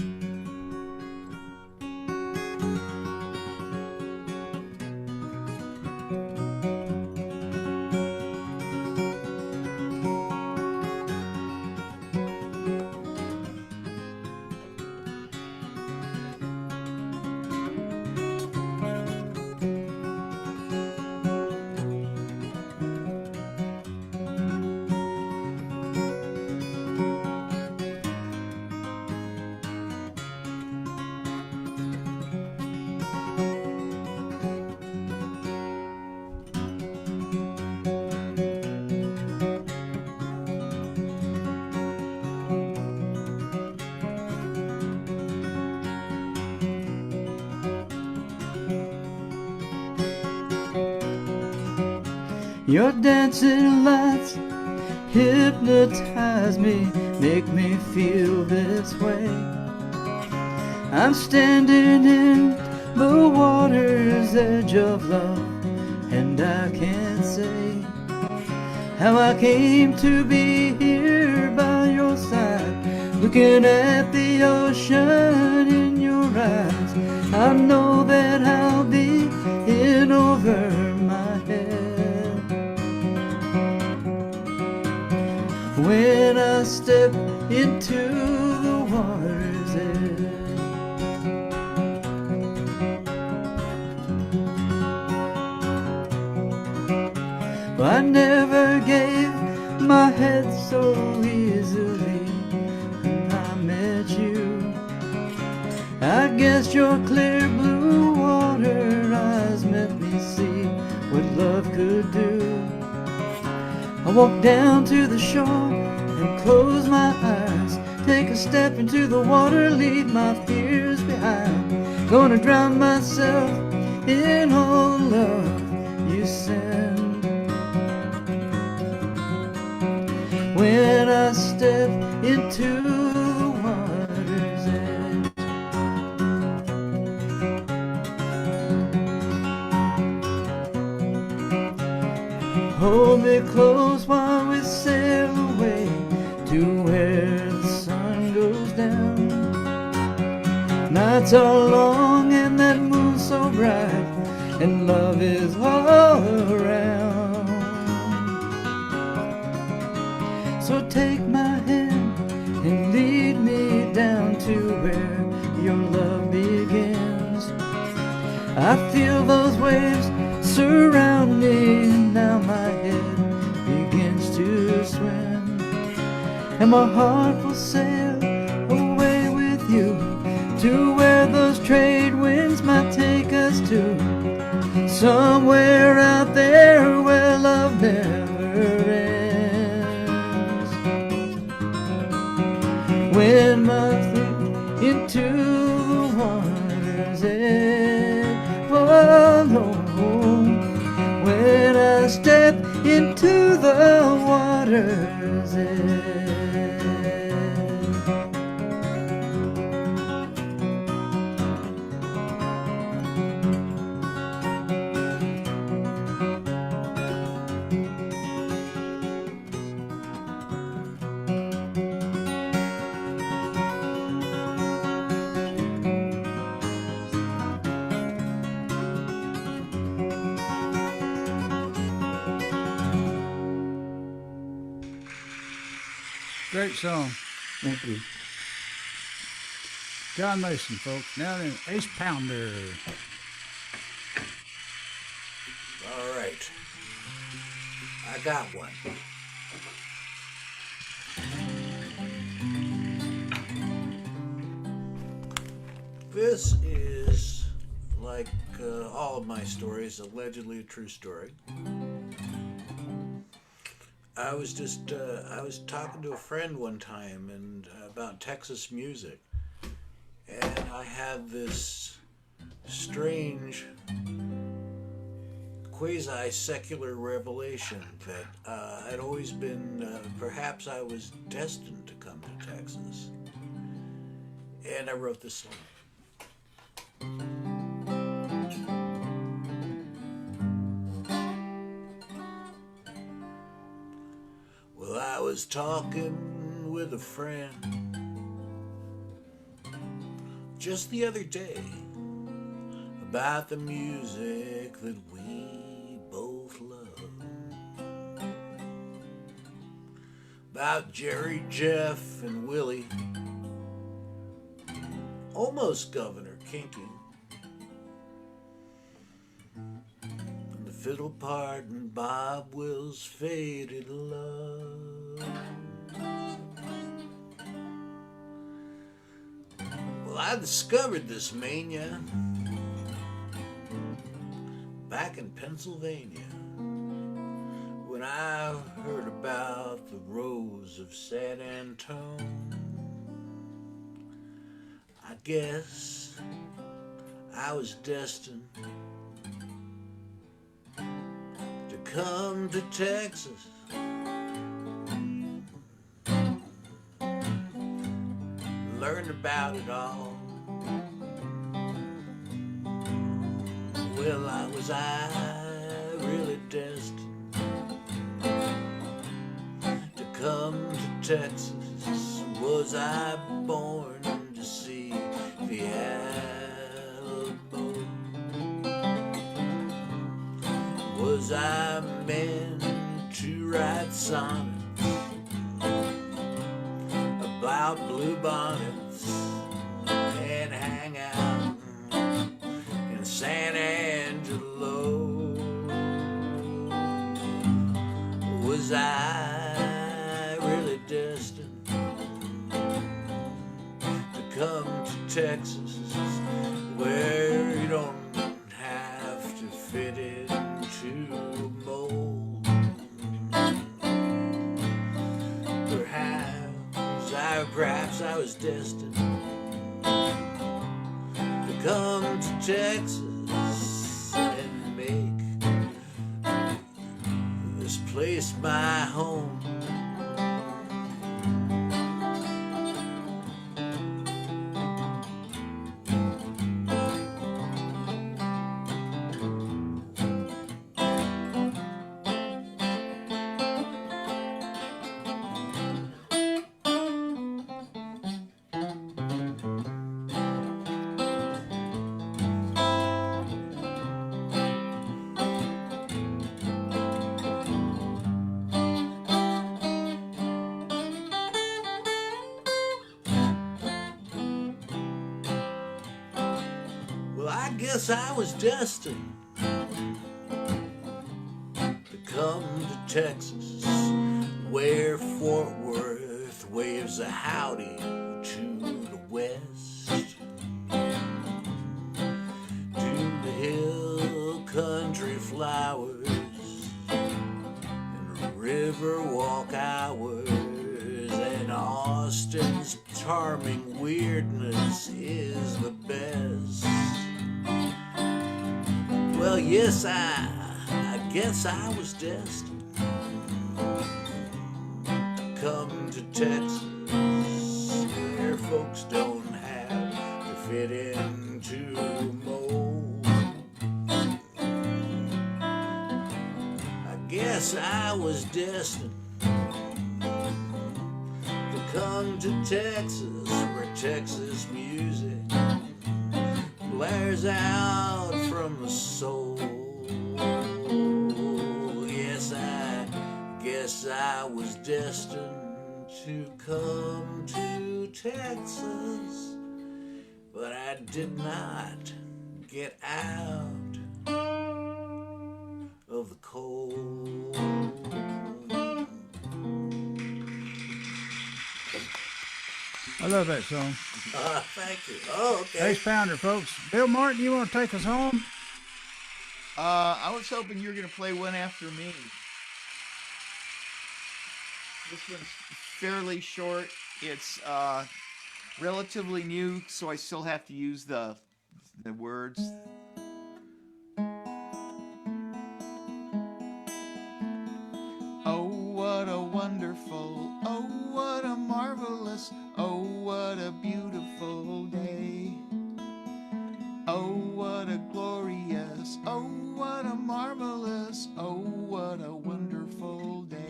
[SPEAKER 6] Your dancing lights hypnotize me, make me feel this way. I'm standing in the water's edge of love, and I can't say how I came to be here by your side, looking at the ocean in your eyes. I know that I'll be in over my head when I step into the water's edge. I never gave my head so easily when I met you. I guess your clear blue water eyes made me see what love could do. I walk down to the shore and close my eyes, take a step into the water, leave my fears behind. Gonna drown myself in all the love you send. When I step into the water's edge, hold me close while we sail away to where the sun goes down. Nights are long and that moon so bright, and love is all around. So take my hand and lead me down to where your love begins. I feel those waves surround me, now my head begins to swim, and my heart will sail away with you to where those trade winds might take us to, somewhere out there where love never ends. When my feet into the water's edge, oh no, when I step into the water's edge.
[SPEAKER 1] Great song.
[SPEAKER 6] Thank you.
[SPEAKER 1] John Mason, folks. Now then, Ace Pounder.
[SPEAKER 4] All right. I got one. This is, like all of my stories, allegedly a true story. I was talking to a friend one time and about Texas music, and I had this strange quasi-secular revelation that I'd always been, perhaps I was destined to come to Texas. And I wrote this song. Well, I was talking with a friend just the other day about the music that we both love, about Jerry, Jeff, and Willie, almost Governor Kinky, and the fiddle part in Bob Will's Faded Love. Well, I discovered this mania back in Pennsylvania when I heard about the Rose of San Antone. I guess I was destined to come to Texas. Learn about it all. Well, was I really destined to come to Texas? Was I born to see the Alamo? Was I meant to write sonnets about blue bonnets and hang out in San Angelo? Was I really destined to come to Texas, where you don't have to fit into a mold? Perhaps I was destined to come to Texas and make this place my home. I guess I was destined to come to Texas, where Fort Worth waves a howdy to the west, to the hill country flowers and river walk hours, and Austin's charming weirdness is the best. Well, yes, I guess I was destined to come to Texas, where folks don't have to fit into a mold. I guess I was destined to come to Texas, where Texas music blares out from the soul. Yes, I guess I was destined to come to Texas, but I did not get out of the cold.
[SPEAKER 1] I love that song.
[SPEAKER 4] Thank you. Oh, okay.
[SPEAKER 1] Ace Pounder, folks. Bill Martin, you want to take us home?
[SPEAKER 5] I was hoping you were going to play one after me. This one's fairly short. It's relatively new, so I still have to use the words. Oh, what a wonderful, oh, what a marvelous, oh, what a beautiful day. Oh, what a glorious, oh, what a marvelous, oh, what a wonderful day.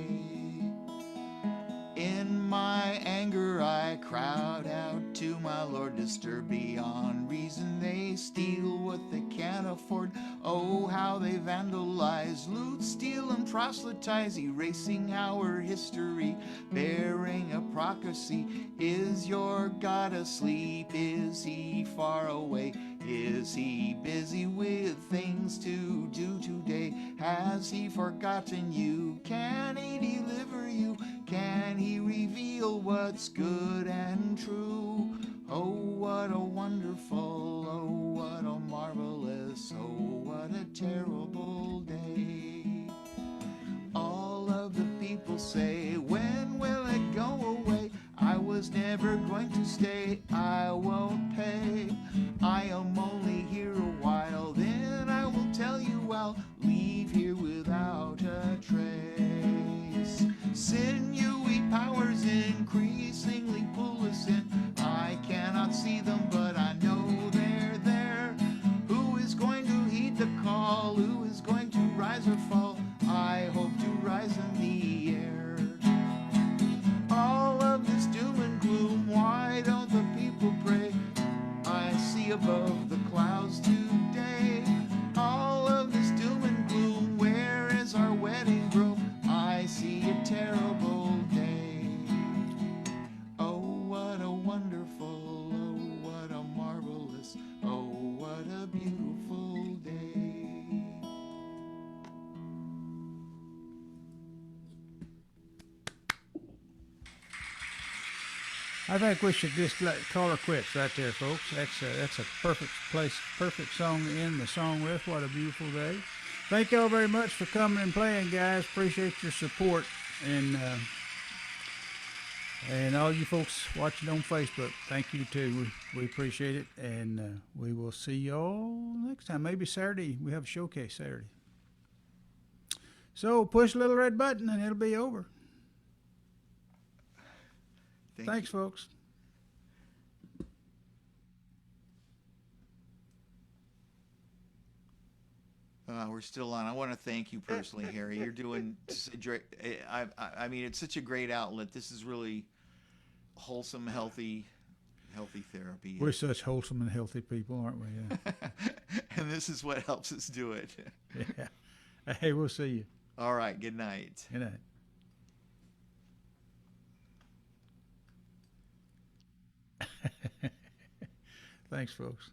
[SPEAKER 5] In my anger I crowd out to my Lord, disturb beyond reason. They steal what they can't afford. Oh, how they vandalize, loot, steal, and proselytize, erasing our history, bearing hypocrisy. Is your God asleep? Is he far away? Is he busy with things to do today? Has he forgotten you? Can he deliver you? Can he reveal what's good and true? Oh, what a wonderful, oh, what a marvelous, oh, what a terrible day. All of the people say, when will it go away? I was never going to stay, I won't pay. I am only here a while, then I will tell you I'll leave here without a all. Who is going to rise or fall? I hope to rise in the air. All of this doom and gloom, why don't the people pray? I see above the clouds today. All of this doom and gloom, where is our wedding groom? I see a terrible day. Oh, what a wonderful, oh, what a marvelous, oh, what a beautiful day.
[SPEAKER 1] I think we should just call her quits right there, folks. That's a perfect song to end the song with. What a beautiful day. Thank y'all very much for coming and playing, guys. Appreciate your support. And all you folks watching on Facebook, thank you too. We appreciate it. And we will see y'all next time. Maybe Saturday. We have a showcase Saturday. So push a little red button and it'll be over. Thanks, folks.
[SPEAKER 5] We're still on. I want to thank you personally, Harry. You're doing. I mean, it's such a great outlet. This is really wholesome, healthy therapy.
[SPEAKER 1] We're such wholesome and healthy people, aren't we? Yeah.
[SPEAKER 5] And this is what helps us do it.
[SPEAKER 1] Yeah. Hey, we'll see you.
[SPEAKER 5] All right. Good night.
[SPEAKER 1] Good night. Thanks, folks.